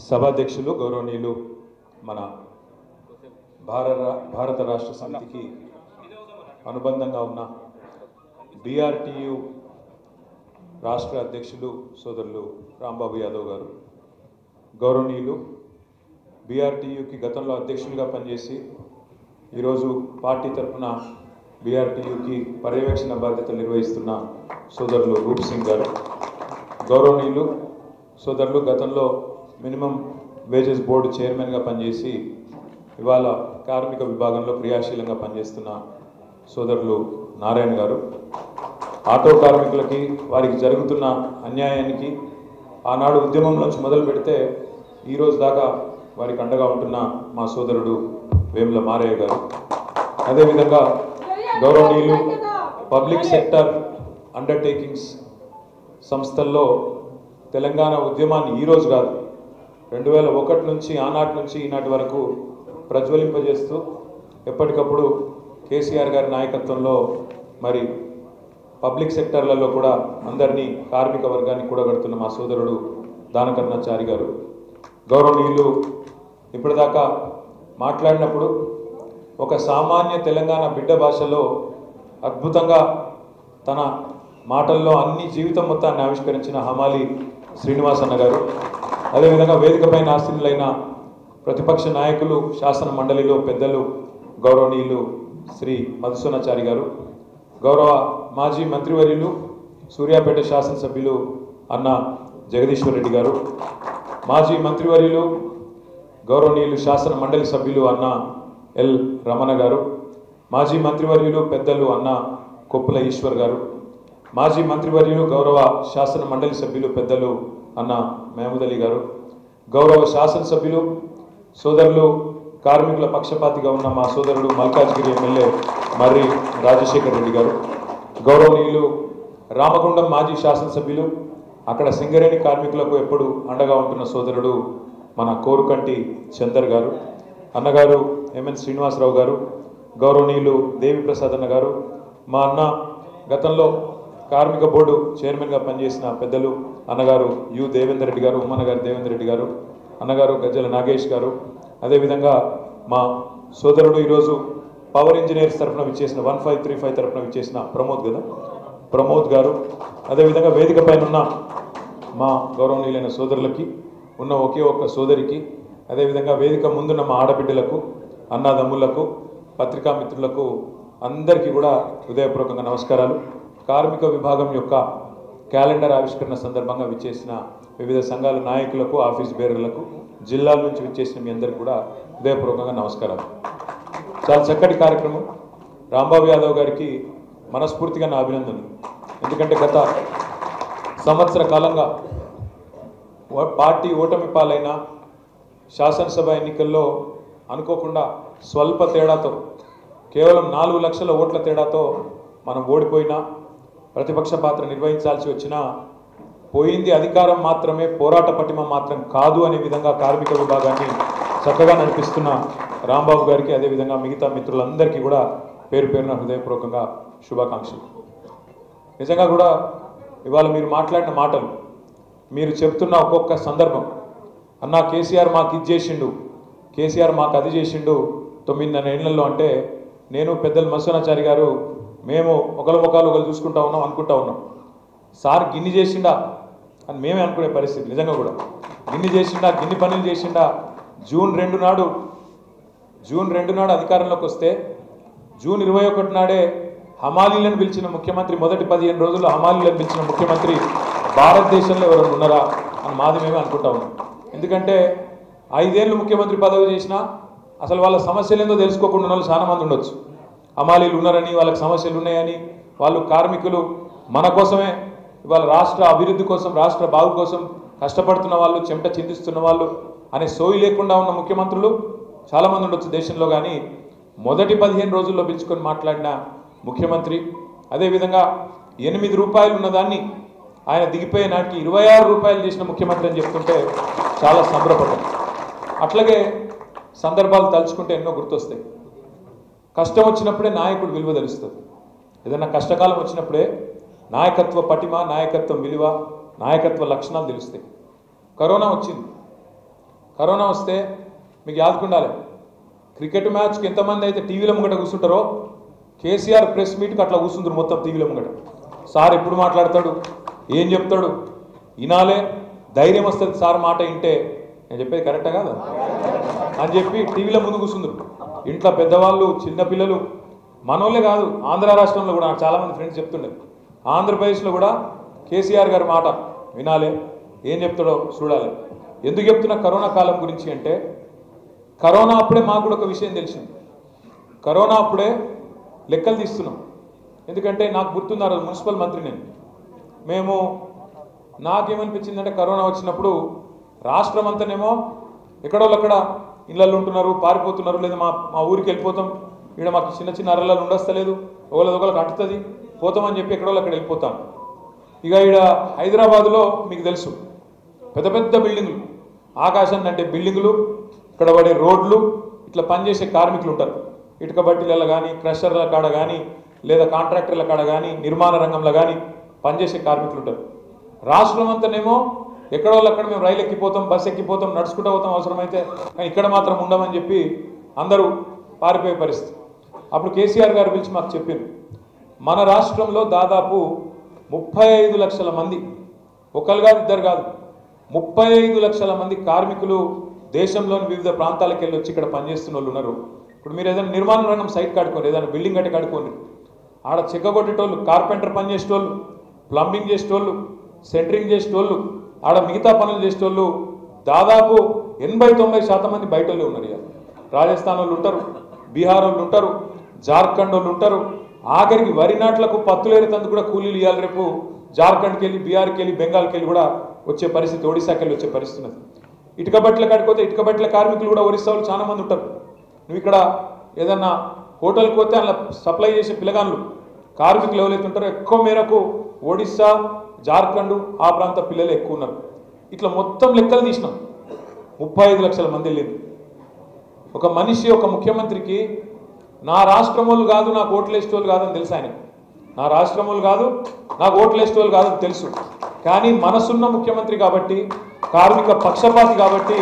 సభాధ్యక్షులు గౌరవనీయులు మన భారత రాష్ట్ర సమితికి అనుబంధంగా ఉన్న బీఆర్టీయూ రాష్ట్ర అధ్యక్షులు సోదరులు రాంబాబు యాదవ్ గారు, గౌరవనీయులు బీఆర్టీయూకి గతంలో అధ్యక్షులుగా పనిచేసి ఈరోజు పార్టీ తరఫున బీఆర్టీయూకి పర్యవేక్షణ బాధ్యతలు నిర్వహిస్తున్న సోదరులు రూప్ సింగ్ గారు, గౌరవనీయులు సోదరులు గతంలో మినిమం వేజెస్ బోర్డు చైర్మన్గా పనిచేసి ఇవాళ కార్మిక విభాగంలో క్రియాశీలంగా పనిచేస్తున్న సోదరులు నారాయణ గారు, ఆటో కార్మికులకి వారికి జరుగుతున్న అన్యాయానికి ఆనాడు ఉద్యమం నుంచి మొదలు పెడితే ఈరోజు దాకా వారికి అండగా ఉంటున్న మా సోదరుడు వేముల మారయ్య గారు, అదేవిధంగా గౌరవనీయులు పబ్లిక్ సెక్టర్ అండర్టేకింగ్స్ సంస్థల్లో తెలంగాణ ఉద్యమాన్ని ఈరోజు కాదు 2001 నుంచి ఆనాటి నుంచి ఈనాటి వరకు ప్రజ్వలింపజేస్తూ ఎప్పటికప్పుడు కేసీఆర్ గారి నాయకత్వంలో మరి పబ్లిక్ సెక్టర్లలో కూడా అందరినీ కార్మిక వర్గాన్ని కూడగడుతున్న మా సోదరుడు దానకర్ణాచారి గారు, గౌరవనీయులు ఇప్పటిదాకా మాట్లాడినప్పుడు ఒక సామాన్య తెలంగాణ బిడ్డ భాషలో అద్భుతంగా తన మాటల్లో అన్ని జీవితం మొత్తాన్ని ఆవిష్కరించిన హమాలి శ్రీనివాస్ అన్న గారు, అదేవిధంగా వేదికపైన ఆసీనులైన ప్రతిపక్ష నాయకులు శాసన మండలిలో పెద్దలు గౌరవనీయులు శ్రీ మధుసూనాచారి గారు, గౌరవ మాజీ మంత్రివర్యులు సూర్యాపేట శాసనసభ్యులు అన్న జగదీశ్వర్ రెడ్డి గారు, మాజీ మంత్రివర్యులు గౌరవనీయులు శాసన మండలి సభ్యులు అన్న ఎల్ రమణ గారు, మాజీ మంత్రివర్యులు పెద్దలు అన్న కొప్పుల ఈశ్వర్ గారు, మాజీ మంత్రివర్యులు గౌరవ శాసన మండలి సభ్యులు పెద్దలు అన్న మహమూద్ అలీ గారు, గౌరవ శాసనసభ్యులు సోదరులు కార్మికుల పక్షపాతిగా ఉన్న మా సోదరుడు మల్కాజ్గిరి ఎమ్మెల్యే మర్రి రాజశేఖర్ రెడ్డి గారు, గౌరవనీయులు రామగుండం మాజీ శాసనసభ్యులు అక్కడ సింగరేణి కార్మికులకు ఎప్పుడు అండగా ఉంటున్న సోదరుడు మన కోరుకంటి చందర్ గారు, అన్నగారు ఎంఎన్ శ్రీనివాసరావు గారు, గౌరవనీయులు దేవిప్రసాద్ అన్న గారు, మా అన్న గతంలో కార్మిక బోర్డు చైర్మన్గా పనిచేసిన పెద్దలు అన్నగారు యు దేవేందర్ రెడ్డి గారు, ఉమ్మన్న గారు దేవేందర్ రెడ్డి గారు, అన్నగారు గజ్జల నాగేష్ గారు, అదేవిధంగా మా సోదరుడు ఈరోజు పవర్ ఇంజనీర్స్ తరఫున విచ్చేసిన 1535 తరఫున విచ్చేసిన ప్రమోద్ గారు, అదేవిధంగా వేదిక పైన ఉన్న మా గౌరవనీయులైన సోదరులకి ఉన్న ఒకే ఒక్క సోదరికి, అదేవిధంగా వేదిక ముందున్న మా ఆడబిడ్డలకు అన్నాదమ్ములకు పత్రికా మిత్రులకు అందరికీ కూడా హృదయపూర్వకంగా నమస్కారాలు. కార్మిక విభాగం యొక్క క్యాలెండర్ ఆవిష్కరణ సందర్భంగా విచ్చేసిన వివిధ సంఘాల నాయకులకు ఆఫీస్ బేరర్లకు జిల్లాల నుంచి విచ్చేసిన మీ అందరికీ కూడా హృదయపూర్వకంగా నమస్కారాలు. చాలా చక్కటి కార్యక్రమం. రాంబాబు యాదవ్ గారికి మనస్ఫూర్తిగా నా అభినందనలు. ఎందుకంటే గత సంవత్సర కాలంగా పార్టీ ఓటమి పాలైన శాసనసభ ఎన్నికల్లో అనుకోకుండా స్వల్ప తేడాతో కేవలం 4 లక్షల ఓట్ల తేడాతో మనం ఓడిపోయినా ప్రతిపక్ష పాత్ర నిర్వహించాల్సి వచ్చినా పోయింది అధికారం మాత్రమే, పోరాట పటిమ మాత్రం కాదు అనే విధంగా కార్మిక విభాగాన్ని చక్కగా నడిపిస్తున్న రాంబాబు గారికి, అదేవిధంగా మిగతా మిత్రులందరికీ కూడా పేరు పేరున హృదయపూర్వకంగా శుభాకాంక్షలు. నిజంగా కూడా ఇవాళ మీరు మాట్లాడిన మాటలు, మీరు చెప్తున్న ఒక్కొక్క సందర్భం, అన్నా కేసీఆర్ మాకు ఇది చేసిండు, కేసీఆర్ మాకు అది చేసిండు 9.5 ఏళ్లలో అంటే నేను పెద్దలు మధుసూనాచారి గారు మేము ఒకరి ముఖాలు ఒకరు చూసుకుంటా ఉన్నాం, అనుకుంటా ఉన్నాం. సార్ గిన్ని చేసిండా అని మేమే అనుకునే పరిస్థితి. నిజంగా కూడా గిన్ని చేసిండా, గిన్ని పనులు చేసిండా. జూన్ 2 నాడు అధికారంలోకి వస్తే జూన్ 21 నాడే హమాలీలను పిలిచిన ముఖ్యమంత్రి, మొదటి 15 రోజుల్లో హమాలీలను పిలిచిన ముఖ్యమంత్రి భారతదేశంలో ఎవరైనా ఉన్నారా అని మాది మేమే అనుకుంటా ఉన్నాం. ఎందుకంటే 5 ఏళ్ళు ముఖ్యమంత్రి పదవి చేసినా అసలు వాళ్ళ సమస్యలు ఏందో తెలుసుకోకుండా ఉన్న వాళ్ళు చాలా మంది ఉండొచ్చు. హమాలీలు ఉన్నారని, వాళ్ళకి సమస్యలు ఉన్నాయని, వాళ్ళు కార్మికులు మన కోసమే ఇవాళ రాష్ట్ర అభివృద్ధి కోసం, రాష్ట్ర బాగు కోసం కష్టపడుతున్న వాళ్ళు, చెమట చిందిస్తున్న వాళ్ళు అనే సోయి లేకుండా ఉన్న ముఖ్యమంత్రులు చాలామంది ఉండొచ్చు దేశంలో. కానీ మొదటి 15 రోజుల్లో పిలుచుకొని మాట్లాడిన ముఖ్యమంత్రి, అదేవిధంగా 8 రూపాయలు ఉన్నదాన్ని ఆయన దిగిపోయే నాటికి 26 రూపాయలు చేసిన ముఖ్యమంత్రి అని చెప్తుంటే చాలా సంబరపడ్డాం. అట్లాగే సందర్భాలు తలుచుకుంటే ఎన్నో గుర్తొస్తాయి. కష్టం వచ్చినప్పుడే నాయకుడు విలువ తెలుస్తుంది. ఏదైనా కష్టకాలం వచ్చినప్పుడే నాయకత్వ పటిమ, నాయకత్వం విలువ, నాయకత్వ లక్షణాలు తెలుస్తాయి. కరోనా వచ్చింది. కరోనా వస్తే మీకు యాదుకుండాలి, క్రికెట్ మ్యాచ్కి ఎంతమంది అయితే టీవీలో ముంగట కూర్చుంటారో కేసీఆర్ ప్రెస్ మీట్కి అట్లా కూర్చుంటారు మొత్తం టీవీలో ముంగట. సార్ ఎప్పుడు మాట్లాడతాడు, ఏం చెప్తాడు వినాలే, ధైర్యం వస్తుంది సార్ మాట వింటే, నేను చెప్పేది కరెక్టా కాదా అని చెప్పి టీవీలో ముందు కూర్చుందరు. ఇంట్లో పెద్దవాళ్ళు చిన్నపిల్లలు మనోళ్ళే కాదు, ఆంధ్ర రాష్ట్రంలో కూడా నాకు చాలామంది ఫ్రెండ్స్ చెప్తుండే, ఆంధ్రప్రదేశ్లో కూడా కేసీఆర్ గారి మాట వినాలే, ఏం చెప్తాడో చూడాలి. ఎందుకు చెప్తున్నా కరోనా కాలం గురించి అంటే, కరోనా అప్పుడే మాకు కూడా ఒక విషయం తెలిసింది. కరోనా అప్పుడే లెక్కలు తీస్తున్నాం. ఎందుకంటే నాకు గుర్తున్నారు, మున్సిపల్ మంత్రి మేము నాకేమనిపించిందంటే కరోనా వచ్చినప్పుడు రాష్ట్రం అంతానేమో ఎక్కడోళ్ళు అక్కడ ఇళ్ళల్లో ఉంటున్నారు, పారిపోతున్నారు, లేదా మా ఊరికి వెళ్ళిపోతాం, ఇక్కడ మాకు చిన్న చిన్న అరలలో ఉండస్తలేదు, ఒకళ్ళకి అంటుతుంది పోతామని చెప్పి ఎక్కడోళ్ళు అక్కడ వెళ్ళిపోతాం. ఇక ఇక్కడ హైదరాబాదులో మీకు తెలుసు పెద్ద పెద్ద బిల్డింగులు, ఆకాశాన్ని అంటే బిల్డింగులు, ఇక్కడ పడే రోడ్లు, ఇట్లా పనిచేసే కార్మికులు ఉంటారు. ఇటుక బట్టీలలో కానీ, క్రషర్ల కాడ కానీ, లేదా కాంట్రాక్టర్ల కాడ కానీ, నిర్మాణ రంగంలో కానీ పనిచేసే కార్మికులు ఉంటారు. రాష్ట్రం అంతానేమో ఎక్కడోళ్ళు అక్కడ మేము రైలు ఎక్కిపోతాం, బస్సు ఎక్కిపోతాం, నడుచుకుంటూ పోతాం అవసరమైతే, కానీ ఇక్కడ మాత్రం ఉండమని చెప్పి అందరూ పారిపోయే పరిస్థితి. అప్పుడు కేసీఆర్ గారు పిలిచి మాకు చెప్పింది, మన రాష్ట్రంలో దాదాపు 35 లక్షల మంది, ఒకరు కాదు ఇద్దరు కాదు, 35 లక్షల మంది కార్మికులు దేశంలోని వివిధ ప్రాంతాలకు వెళ్ళి వచ్చి ఇక్కడ పనిచేస్తున్న వాళ్ళు ఉన్నారు. ఇప్పుడు మీరు ఏదైనా నిర్మాణ రంగం సైట్ కట్టుకోండి, ఏదైనా బిల్డింగ్ కట్టి కట్టుకోండి, ఆడ చెక్క కొట్టేటోళ్ళు, కార్పెంటర్ పని చేసేటోళ్ళు, ప్లంబింగ్ చేసేటోళ్ళు, సెంటరింగ్ చేసేటోళ్ళు, ఆడ మిగతా పనులు చేసేటోళ్ళు దాదాపు 80-90% మంది బయట వాళ్ళు ఉన్నారు. ఇక రాజస్థాన్ వాళ్ళు ఉంటారు, బీహార్ వాళ్ళు ఉంటారు, జార్ఖండ్ వాళ్ళు ఉంటారు, ఆఖరికి వరి నాట్లకు పత్తులేరుతందుకు కూడా కూలీలు ఇవ్వాలి. రేపు జార్ఖండ్కి వెళ్ళి, బీహార్కి వెళ్ళి, బెంగాల్కి వెళ్ళి కూడా వచ్చే పరిస్థితి, ఒడిశాకి వెళ్ళి వచ్చే పరిస్థితి ఉన్నది. ఇటుక బట్టలు కట్టుకోతే ఇటుక బట్టల కార్మికులు కూడా ఒరిస్సా వాళ్ళు చాలా మంది ఉంటారు. నువ్వు ఇక్కడ ఏదన్నా హోటల్కి పోతే అలా సప్లై చేసే పిల్లగాళ్ళు కార్మికులు ఎవరైతే ఉంటారో ఎక్కువ మేరకు ఒడిస్సా, జార్ఖండ్ ఆ ప్రాంత పిల్లలు ఎక్కువ ఉన్నారు. ఇట్లా మొత్తం లెక్కలు తీసినాం, 35 లక్షల మంది వెళ్ళింది. ఒక మనిషి, ఒక ముఖ్యమంత్రికి నా రాష్ట్రం వాళ్ళు కాదు, నాకు ఓట్లు వేసేటోళ్ళు కాదని తెలుసు ఆయన. నా రాష్ట్రం వాళ్ళు కాదు, నాకు ఓట్లు వేసేటోళ్ళు కాదని తెలుసు. కానీ మనసున్న ముఖ్యమంత్రి కాబట్టి, కార్మిక పక్షపాతి కాబట్టి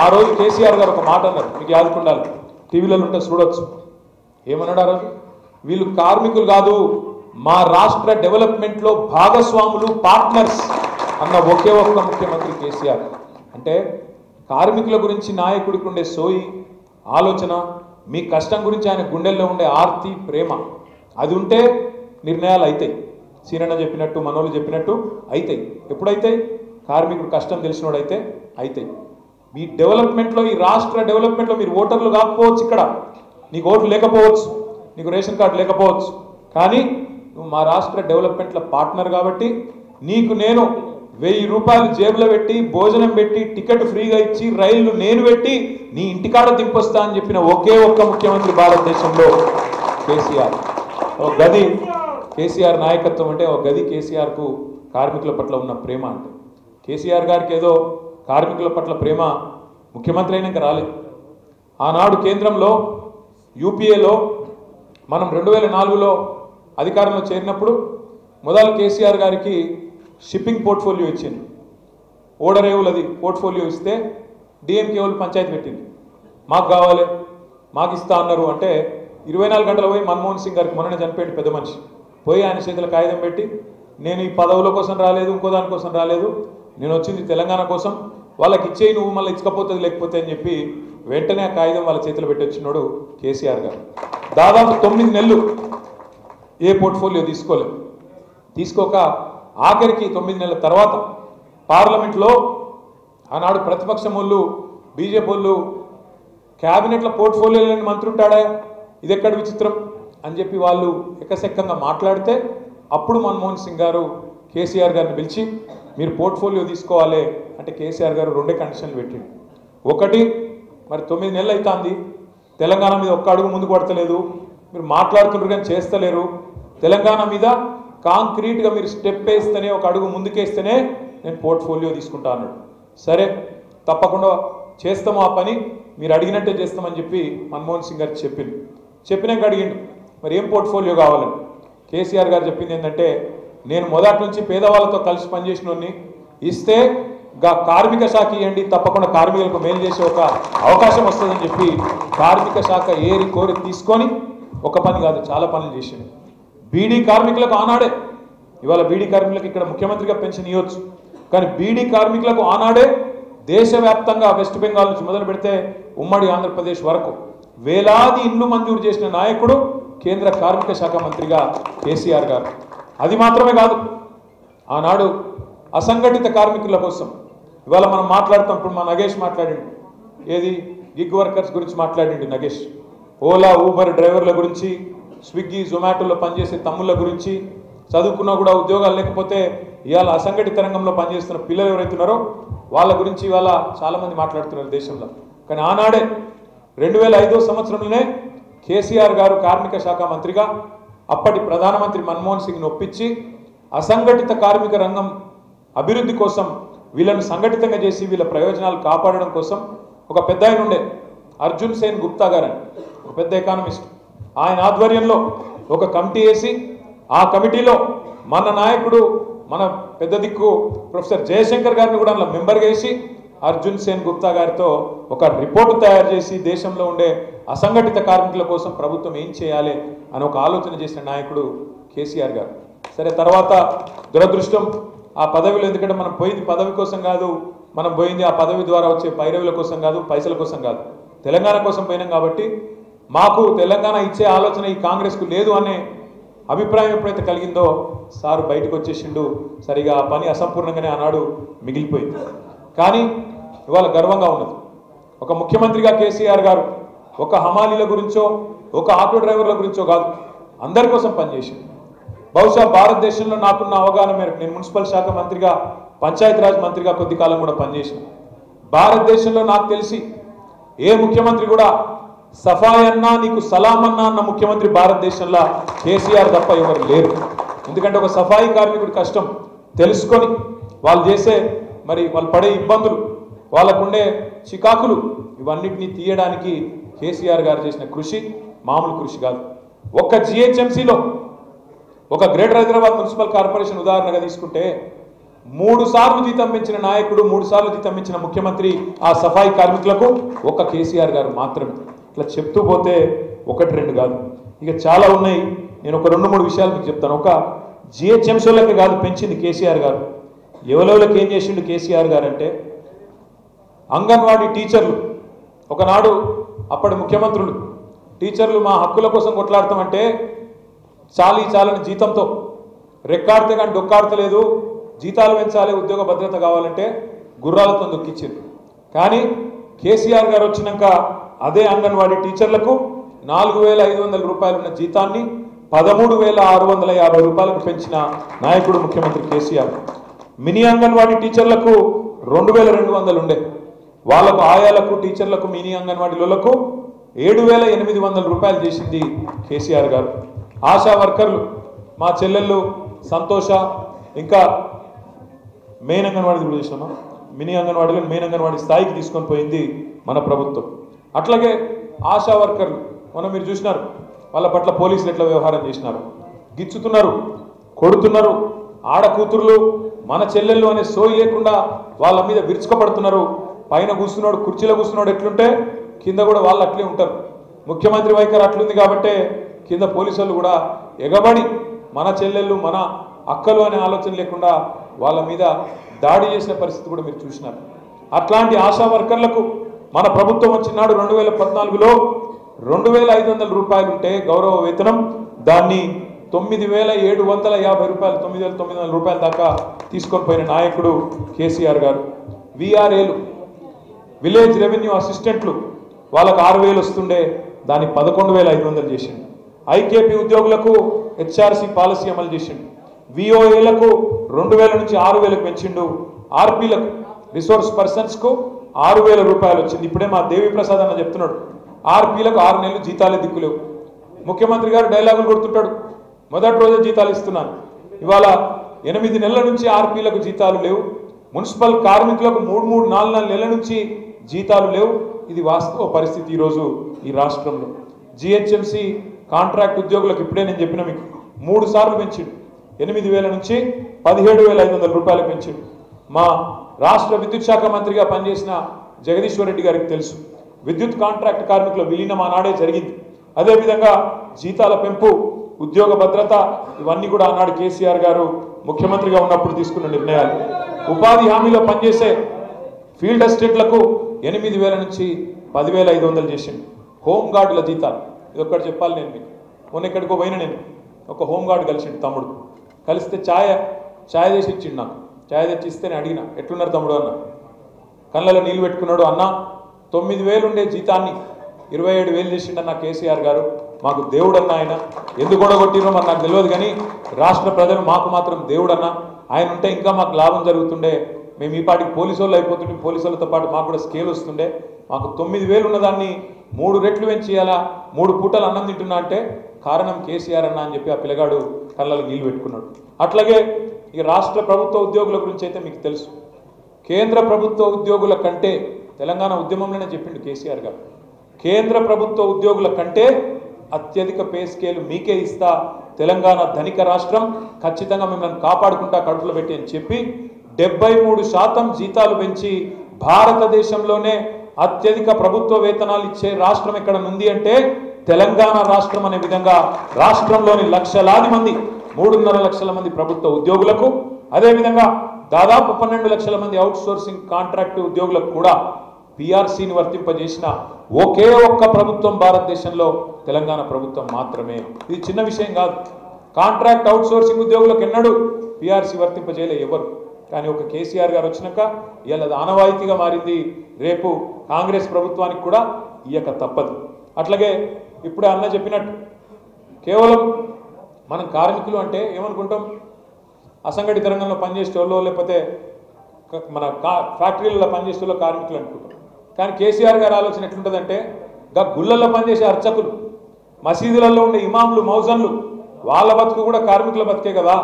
ఆ రోజు కేసీఆర్ గారు ఒక మాట అన్నారు, మీకు యాదుకుండాలి, టీవీలలో ఉంటే చూడొచ్చు. ఏమన్నాడు ఆ రోజు? వీళ్ళు కార్మికులు కాదు, మా రాష్ట్ర డెవలప్మెంట్లో భాగస్వాములు, పార్ట్నర్స్ అన్న ఒకే ఒక్క ముఖ్యమంత్రి కేసీఆర్. అంటే కార్మికుల గురించి నాయకుడికి ఉండే సోయి, ఆలోచన, మీ కష్టం గురించి ఆయన గుండెల్లో ఉండే ఆర్తి, ప్రేమ, అది ఉంటే నిర్ణయాలు అవుతాయి. సీనన్న చెప్పినట్టు, మనోళ్ళు చెప్పినట్టు అవుతాయి. ఎప్పుడైతాయి? కార్మికుడు కష్టం తెలిసినోడైతే అవుతాయి. మీ డెవలప్మెంట్లో, ఈ రాష్ట్ర డెవలప్మెంట్లో మీరు ఓటర్లు కాకపోవచ్చు, ఇక్కడ నీకు ఓట్లు లేకపోవచ్చు, నీకు రేషన్ కార్డు లేకపోవచ్చు, కానీ నువ్వు మా రాష్ట్ర డెవలప్మెంట్లో పార్ట్నర్ కాబట్టి నీకు నేను 1000 రూపాయలు జేబులో పెట్టి, భోజనం పెట్టి, టికెట్ ఫ్రీగా ఇచ్చి, రైళ్లు నేను పెట్టి నీ ఇంటికాడ దింపొస్తా అని చెప్పిన ఒకే ఒక్క ముఖ్యమంత్రి భారతదేశంలో కేసీఆర్. ఒక గది కేసీఆర్ నాయకత్వం అంటే, ఒక గది కేసీఆర్కు కార్మికుల పట్ల ఉన్న ప్రేమ అంటే. కేసీఆర్ గారికి ఏదో కార్మికుల పట్ల ప్రేమ ముఖ్యమంత్రి అయినాక రాలేదు. ఆనాడు కేంద్రంలో యూపీఏలో మనం 2004లో అధికారంలో చేరినప్పుడు మొదలు కేసీఆర్ గారికి షిప్పింగ్ పోర్ట్ఫోలియో ఇచ్చింది. ఓడరేవులది పోర్ట్ఫోలియో ఇస్తే డిఎంకే వాళ్ళు పంచాయతీ పెట్టింది, మాకు కావాలి, మాకు ఇస్తా అన్నారు. అంటే 24 గంటలు పోయి మన్మోహన్ సింగ్ గారికి, మొన్ననే చనిపోయింది పెద్ద మనిషి, పోయి ఆయన చేతుల కాగితం పెట్టి, నేను ఈ పదవుల కోసం రాలేదు, ఇంకో దానికోసం రాలేదు, నేను వచ్చింది తెలంగాణ కోసం, వాళ్ళకి ఇచ్చేయి, నువ్వు మళ్ళీ ఇచ్చకపోతుంది లేకపోతే అని చెప్పి వెంటనే ఆ కాగితం వాళ్ళ చేతిలో పెట్టి వచ్చినాడు కేసీఆర్ గారు. దాదాపు 9 నెలలు ఏ పోర్ట్ఫోలియో తీసుకోక ఆఖరికి 9 నెలల తర్వాత పార్లమెంట్లో ఆనాడు ప్రతిపక్షం వాళ్ళు, బీజేపీ వాళ్ళు, క్యాబినెట్ల పోర్ట్ఫోలియో లేని మంత్రి ఉంటాడా, ఇది ఎక్కడ విచిత్రం అని చెప్పి వాళ్ళు ఎకసెక్కంగా మాట్లాడితే, అప్పుడు మన్మోహన్ సింగ్ గారు కేసీఆర్ గారిని పిలిచి, మీరు పోర్ట్ఫోలియో తీసుకోవాలి అంటే కేసీఆర్ గారు 2 కండిషన్లు పెట్టిండు. ఒకటి, మరి 9 నెలలు అవుతుంది, తెలంగాణ మీద ఒక్క అడుగు ముందుకు పడతలేదు, మీరు మాట్లాడుతుంటారు కానీ చేస్తలేరు, తెలంగాణ మీద కాంక్రీట్గా మీరు స్టెప్ వేస్తేనే, ఒక అడుగు ముందుకేస్తేనే నేను పోర్ట్ఫోలియో తీసుకుంటా అన్నాడు. సరే తప్పకుండా చేస్తాము ఆ పని, మీరు అడిగినట్టే చేస్తామని చెప్పి మన్మోహన్ సింగ్ గారికి చెప్పినాక అడిగిండు, మరి ఏం పోర్ట్ఫోలియో కావాలని. కేసీఆర్ గారు చెప్పింది ఏంటంటే, నేను మొదటి నుంచి పేదవాళ్ళతో కలిసి పనిచేసినోని, ఇస్తే కార్మిక శాఖ ఇవ్వండి, తప్పకుండా కార్మికులకు మేలు చేసే ఒక అవకాశం వస్తుందని చెప్పి కార్మిక శాఖ ఏరి కోరి తీసుకొని ఒక పని కాదు చాలా పనులు చేసింది. బీడీ కార్మికులకు ఆనాడే, ఇవాళ బీడీ కార్మికులకు ఇక్కడ ముఖ్యమంత్రిగా పెన్షన్ ఇవ్వచ్చు, కానీ బీడీ కార్మికులకు ఆనాడే దేశవ్యాప్తంగా వెస్ట్ బెంగాల్ నుంచి మొదలు పెడితే ఉమ్మడి ఆంధ్రప్రదేశ్ వరకు వేలాది ఇండ్లు మంజూరు చేసిన నాయకుడు కేంద్ర కార్మిక శాఖ మంత్రిగా కేసీఆర్ గారు. అది మాత్రమే కాదు, ఆనాడు అసంఘటిత కార్మికుల కోసం ఇవాళ మనం మాట్లాడుతాం. ఇప్పుడు మా నగేష్ మాట్లాడిండు, ఏది గిగ్ వర్కర్స్ గురించి మాట్లాడిండు నగేష్. ఓలా ఊబర్ డ్రైవర్ల గురించి, స్విగ్గీ జొమాటోలో పనిచేసే తమ్ముళ్ళ గురించి, చదువుకున్నా కూడా ఉద్యోగాలు లేకపోతే ఇవాళ అసంఘటిత రంగంలో పనిచేస్తున్న పిల్లలు ఎవరైతున్నారో వాళ్ళ గురించి ఇవాళ చాలామంది మాట్లాడుతున్నారు దేశంలో. కానీ ఆనాడే 2005 సంవత్సరంలోనే కేసీఆర్ గారు కార్మిక శాఖ మంత్రిగా అప్పటి ప్రధానమంత్రి మన్మోహన్ సింగ్ను ఒప్పించి అసంఘటిత కార్మిక రంగం అభివృద్ధి కోసం వీళ్ళను సంఘటితంగా చేసి వీళ్ళ ప్రయోజనాలు కాపాడడం కోసం ఒక పెద్ద ఆయన ఉండే అర్జున్ సేన్ గుప్తా గారని, ఒక పెద్ద ఎకానమిస్ట్, ఆయన ఆధ్వర్యంలో ఒక కమిటీ వేసి ఆ కమిటీలో మన నాయకుడు మన పెద్ద దిక్కు ప్రొఫెసర్ జయశంకర్ గారిని కూడా అందులో మెంబర్గా వేసి అర్జున్ సేన్ గుప్తా గారితో ఒక రిపోర్టు తయారు చేసి దేశంలో ఉండే అసంఘటిత కార్మికుల కోసం ప్రభుత్వం ఏం చేయాలి అని ఒక ఆలోచన చేసిన నాయకుడు కేసీఆర్ గారు. సరే, తర్వాత దురదృష్టం ఆ పదవిలో, ఎందుకంటే మనం పోయింది పదవి కోసం కాదు, మనం పోయింది ఆ పదవి ద్వారా వచ్చే పైరవుల కోసం కాదు, పైసల కోసం కాదు, తెలంగాణ కోసం పోయినాం. కాబట్టి మాకు తెలంగాణ ఇచ్చే ఆలోచన ఈ కాంగ్రెస్కు లేదు అనే అభిప్రాయం ఎప్పుడైతే కలిగిందో సారు బయటకు వచ్చేసిండు. సరిగా ఆ పని అసంపూర్ణంగానే ఆనాడు మిగిలిపోయింది. కానీ ఇవాళ గర్వంగా ఉన్నది, ఒక ముఖ్యమంత్రిగా కేసీఆర్ గారు ఒక హమాలీల గురించో ఒక ఆటో డ్రైవర్ల గురించో కాదు, అందరి కోసం పనిచేసింది. బహుశా భారతదేశంలో నాకున్న అవగాహన మేరకు, నేను మున్సిపల్ శాఖ మంత్రిగా పంచాయతీరాజ్ మంత్రిగా కొద్ది కాలం కూడా పనిచేసిన, భారతదేశంలో నాకు తెలిసి ఏ ముఖ్యమంత్రి కూడా సఫాయి అన్నా నీకు సలాం అన్నా అన్న ముఖ్యమంత్రి భారతదేశంలో కేసీఆర్ తప్ప ఎవరు లేరు. ఎందుకంటే ఒక సఫాయి కార్మికుడి కష్టం తెలుసుకొని వాళ్ళు చేసే వాళ్ళు పడే ఇబ్బందులు, వాళ్ళకుండే చికాకులు, ఇవన్నిటినీ తీయడానికి కేసీఆర్ గారు చేసిన కృషి మామూలు కృషి కాదు. ఒక్క జిహెచ్ఎంసీలో ఒక గ్రేటర్ హైదరాబాద్ మున్సిపల్ కార్పొరేషన్ ఉదాహరణగా తీసుకుంటే 3 సార్లు జీతం పెంచిన నాయకుడు, 3 సార్లు జీతం పెంచిన ముఖ్యమంత్రి ఆ సఫాయి కార్మికులకు ఒక్క కేసీఆర్ గారు మాత్రమే. ఇట్లా చెప్తూ పోతే 1-2 కాదు, ఇక చాలా ఉన్నాయి. నేను ఒక 2-3 విషయాలు మీకు చెప్తాను. ఒక జిహెచ్ఎంసీలకి కాదు పెంచింది కేసీఆర్ గారు, ఎవరెవరికి ఏం చేసిండు కేసీఆర్ గారు అంటే, అంగన్వాడీ టీచర్లు ఒకనాడు అప్పటి ముఖ్యమంత్రులు టీచర్లు మా హక్కుల కోసం కొట్లాడతామంటే చాలని జీతంతో రెక్కాడితే కానీ డొక్కాడతలేదు, జీతాలు పెంచాలి, ఉద్యోగ భద్రత కావాలంటే గుర్రాలతో దొక్కిచ్చారు. కానీ కేసీఆర్ గారు వచ్చినాక అదే అంగన్వాడీ టీచర్లకు 4,500 రూపాయలు ఉన్న జీతాన్ని 13,650 రూపాయలకు పెంచిన నాయకుడు ముఖ్యమంత్రి కేసీఆర్. మినీ అంగన్వాడీ టీచర్లకు 2,200 ఉండే, వాళ్ళకు ఆయాలకు టీచర్లకు మినీ అంగన్వాడీలకు 7,800 రూపాయలు చేసింది కేసీఆర్ గారు. ఆశా వర్కర్లు మా చెల్లెళ్ళు సంతోష, ఇంకా మెయిన్ అంగన్వాడీ కూడా చేసినామా, మినీ అంగన్వాడీలో మెయిన్ అంగన్వాడీ స్థాయికి తీసుకొని పోయింది మన ప్రభుత్వం. అట్లాగే ఆశా వర్కర్లు మొన్న మీరు చూసినారు, వాళ్ళ పట్ల పోలీసులు ఎట్లా వ్యవహారం చేసినారు, గిచ్చుతున్నారు, కొడుతున్నారు, ఆడకూతుర్లు మన చెల్లెళ్ళు అనే సోయి లేకుండా వాళ్ళ మీద విరుచుకపడుతున్నారు. పైన కూర్చున్నాడు, కుర్చీలో కూర్చున్నాడు ఎట్లుంటే కింద కూడా వాళ్ళు అట్లే ఉంటారు. ముఖ్యమంత్రి వైఖరి అట్లుంది కాబట్టి కింద పోలీసులు కూడా ఎగబడి మన చెల్లెళ్ళు మన అక్కలు అనే ఆలోచన లేకుండా వాళ్ళ మీద దాడి చేసిన పరిస్థితి కూడా మీరు చూసినారు. అట్లాంటి ఆశా వర్కర్లకు మన ప్రభుత్వం వచ్చినాడు 2014లో 2,500 రూపాయలు ఉంటే గౌరవ వేతనం, దాన్ని 9,750 రూపాయలు, 9,900 రూపాయల దాకా తీసుకొని పోయిన నాయకుడు కేసీఆర్ గారు. విఆర్ఏలు విలేజ్ రెవెన్యూ అసిస్టెంట్లు వాళ్ళకు 6,000 వస్తుండే, దాన్ని 11,500 చేసిండు. ఐకేపీ ఉద్యోగులకు హెచ్ఆర్సీ పాలసీ అమలు చేసిండు. విఓఏలకు 2,000 నుంచి 6,000 పెంచిండు. ఆర్పీలకు రిసోర్స్ పర్సన్స్కు 6,000 రూపాయలు వచ్చింది. ఇప్పుడే మా దేవి ప్రసాద్ అన్న చెప్తున్నాడు, ఆర్పీలకు 6 నెలలు జీతాలే దిక్కులేవు. ముఖ్యమంత్రి గారు డైలాగులు కొడుతుంటాడు, మొదటి రోజే జీతాలు ఇస్తున్నాను. ఇవాళ 8 నెలల నుంచి ఆర్పీలకు జీతాలు లేవు. మున్సిపల్ కార్మికులకు 3-4 నెలల నుంచి జీతాలు లేవు. ఇది వాస్తవ పరిస్థితి ఈరోజు ఈ రాష్ట్రంలో. జిహెచ్ఎంసీ కాంట్రాక్ట్ ఉద్యోగులకు ఇప్పుడే నేను చెప్పిన మీకు 3 సార్లు పెంచిండు, 8,000 నుంచి 17,500 రూపాయలు పెంచిండు. మా రాష్ట్ర విద్యుత్ శాఖ మంత్రిగా పనిచేసిన జగదీశ్వర్ రెడ్డి గారికి తెలుసు. విద్యుత్ కాంట్రాక్ట్ కార్మికుల విలీనం ఆనాడే జరిగింది. అదేవిధంగా జీతాల పెంపు, ఉద్యోగ భద్రత ఇవన్నీ కూడా ఆనాడు కేసీఆర్ గారు ముఖ్యమంత్రిగా ఉన్నప్పుడు తీసుకున్న నిర్ణయాలు. ఉపాధి హామీలో పనిచేసే ఫీల్డ్ అసిస్టెంట్లకు 8,000 నుంచి 10,500 చేసిండు. హోంగార్డుల జీతాలు ఇది ఒక్కటి చెప్పాలి. నేను మీకు మొన్న ఎక్కడికో పోయినా, నేను ఒక హోంగార్డు కలిసిండు తమ్ముడు. కలిస్తే ఛాయ్ చేసి ఇచ్చిండు. నాకు ఛాయ్ తెచ్చి ఇస్తే నేను అడిగిన, ఎట్లున్నారు తమ్ముడు అన్న. కళ్ళలో నీళ్ళు పెట్టుకున్నాడు. అన్న 9,000 ఉండే జీతాన్ని 27,000 చేసిండన్న కేసీఆర్ గారు. మాకు దేవుడు అన్న ఆయన. ఎందుకు గొడగొట్టినో మరి నాకు తెలియదు, కానీ రాష్ట్ర ప్రజలు మాకు మాత్రం దేవుడు అన్న. ఆయన ఉంటే ఇంకా మాకు లాభం జరుగుతుండే. మేము ఈ పాటికి పోలీసు వాళ్ళు అయిపోతుండే. పోలీసు వాళ్ళతో పాటు మాకు కూడా స్కేల్ వస్తుండే. మాకు 9,000 ఉన్నదాన్ని 3 రెట్లు పెంచి ఇయ్యాలా, 3 పూటలు అన్నం తింటున్నా అంటే కారణం కేసీఆర్ అన్న అని చెప్పి ఆ పిల్లగాడు కళ్ళలో నీళ్ళు పెట్టుకున్నాడు. అట్లాగే ఈ రాష్ట్ర ప్రభుత్వ ఉద్యోగుల గురించి అయితే మీకు తెలుసు. కేంద్ర ప్రభుత్వ ఉద్యోగుల కంటే, తెలంగాణ ఉద్యమంలోనే చెప్పిండు కేసీఆర్ గారు, కేంద్ర ప్రభుత్వ ఉద్యోగుల కంటే అత్యధిక పే స్కేల్ మీకే ఇస్తా, తెలంగాణ ధనిక రాష్ట్రం, ఖచ్చితంగా మిమ్మల్ని కాపాడుకుంటా కడుపులో పెట్టి అని చెప్పి 73% జీతాలు పెంచి భారతదేశంలోనే అత్యధిక ప్రభుత్వ వేతనాలు ఇచ్చే రాష్ట్రం ఎక్కడ ఉంది అంటే తెలంగాణ రాష్ట్రం అనే విధంగా రాష్ట్రంలోని లక్షలాది మంది, 3.5 లక్షల మంది ప్రభుత్వ ఉద్యోగులకు, అదేవిధంగా దాదాపు 12 లక్షల మంది అవుట్ సోర్సింగ్ కాంట్రాక్ట్ ఉద్యోగులకు కూడా పిఆర్సీని వర్తింపజేసిన ఒకే ఒక్క ప్రభుత్వం భారతదేశంలో తెలంగాణ ప్రభుత్వం మాత్రమే. ఇది చిన్న విషయం కాదు. కాంట్రాక్ట్ అవుట్ సోర్సింగ్ ఉద్యోగులకు ఎన్నడూ పిఆర్సీ వర్తింపజేయలే ఎవరు. కానీ ఒక కేసీఆర్ గారు వచ్చినాక ఇవాళ ఆనవాయితీగా మారింది. రేపు కాంగ్రెస్ ప్రభుత్వానికి కూడా ఇయ్యక తప్పదు. అట్లాగే ఇప్పుడే అన్న చెప్పినట్టు కేవలం మనం కార్మికులు అంటే ఏమనుకుంటాం, అసంఘటిత రంగంలో పనిచేసే వాళ్ళు, లేకపోతే మన ఫ్యాక్టరీలలో పనిచేసే వాళ్ళు కార్మికులు అనుకుంటాం. కానీ కేసీఆర్ గారి ఆలోచన ఎట్లుంటుందంటే, గుళ్ళల్లో పనిచేసే అర్చకులు, మసీదులలో ఉండే ఇమాంలు, మౌజన్లు, వాళ్ళ బతుకు కూడా కార్మికుల బతికే కదా,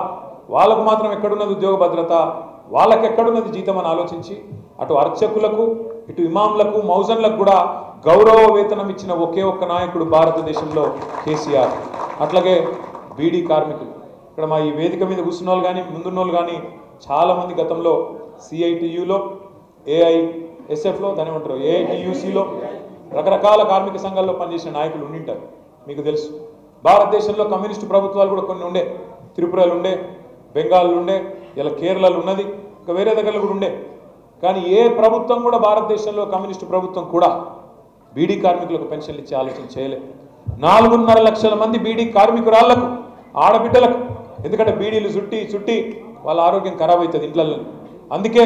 వాళ్ళకు మాత్రం ఎక్కడున్నది ఉద్యోగ భద్రత, వాళ్ళకి ఎక్కడున్నది జీతం అని ఆలోచించి అటు అర్చకులకు, ఇటు ఇమాంలకు, మౌజన్లకు కూడా గౌరవ వేతనం ఇచ్చిన ఒకే ఒక్క నాయకుడు భారతదేశంలో కేసీఆర్. అట్లాగే బీడీ కార్మికులు, ఇక్కడ మా ఈ వేదిక మీద కూర్చున్న వాళ్ళు కానీ ముందున్న వాళ్ళు కానీ చాలామంది గతంలో సిఐటియులో, ఏఐఎస్ఎఫ్లో, దాని ఏమంటారు ఏఐటియుసిలో, రకరకాల కార్మిక సంఘాల్లో పనిచేసిన నాయకులు ఉండింటారు. మీకు తెలుసు, భారతదేశంలో కమ్యూనిస్టు ప్రభుత్వాలు కూడా కొన్ని ఉండే. త్రిపురలు ఉండే, బెంగాల్ ఉండే, ఇలా కేరళలో ఉన్నది, ఇంకా వేరే దగ్గరలో కూడా ఉండే. కానీ ఏ ప్రభుత్వం కూడా భారతదేశంలో కమ్యూనిస్టు ప్రభుత్వం కూడా బీడీ కార్మికులకు పెన్షన్లు ఇచ్చే ఆలోచన చేయలేదు. 4.5 లక్షల మంది బీడీ కార్మికురాళ్లకు, ఆడబిడ్డలకు, ఎందుకంటే బీడీలు చుట్టి వాళ్ళ ఆరోగ్యం ఖరాబ్ అవుతుంది ఇంట్లలో. అందుకే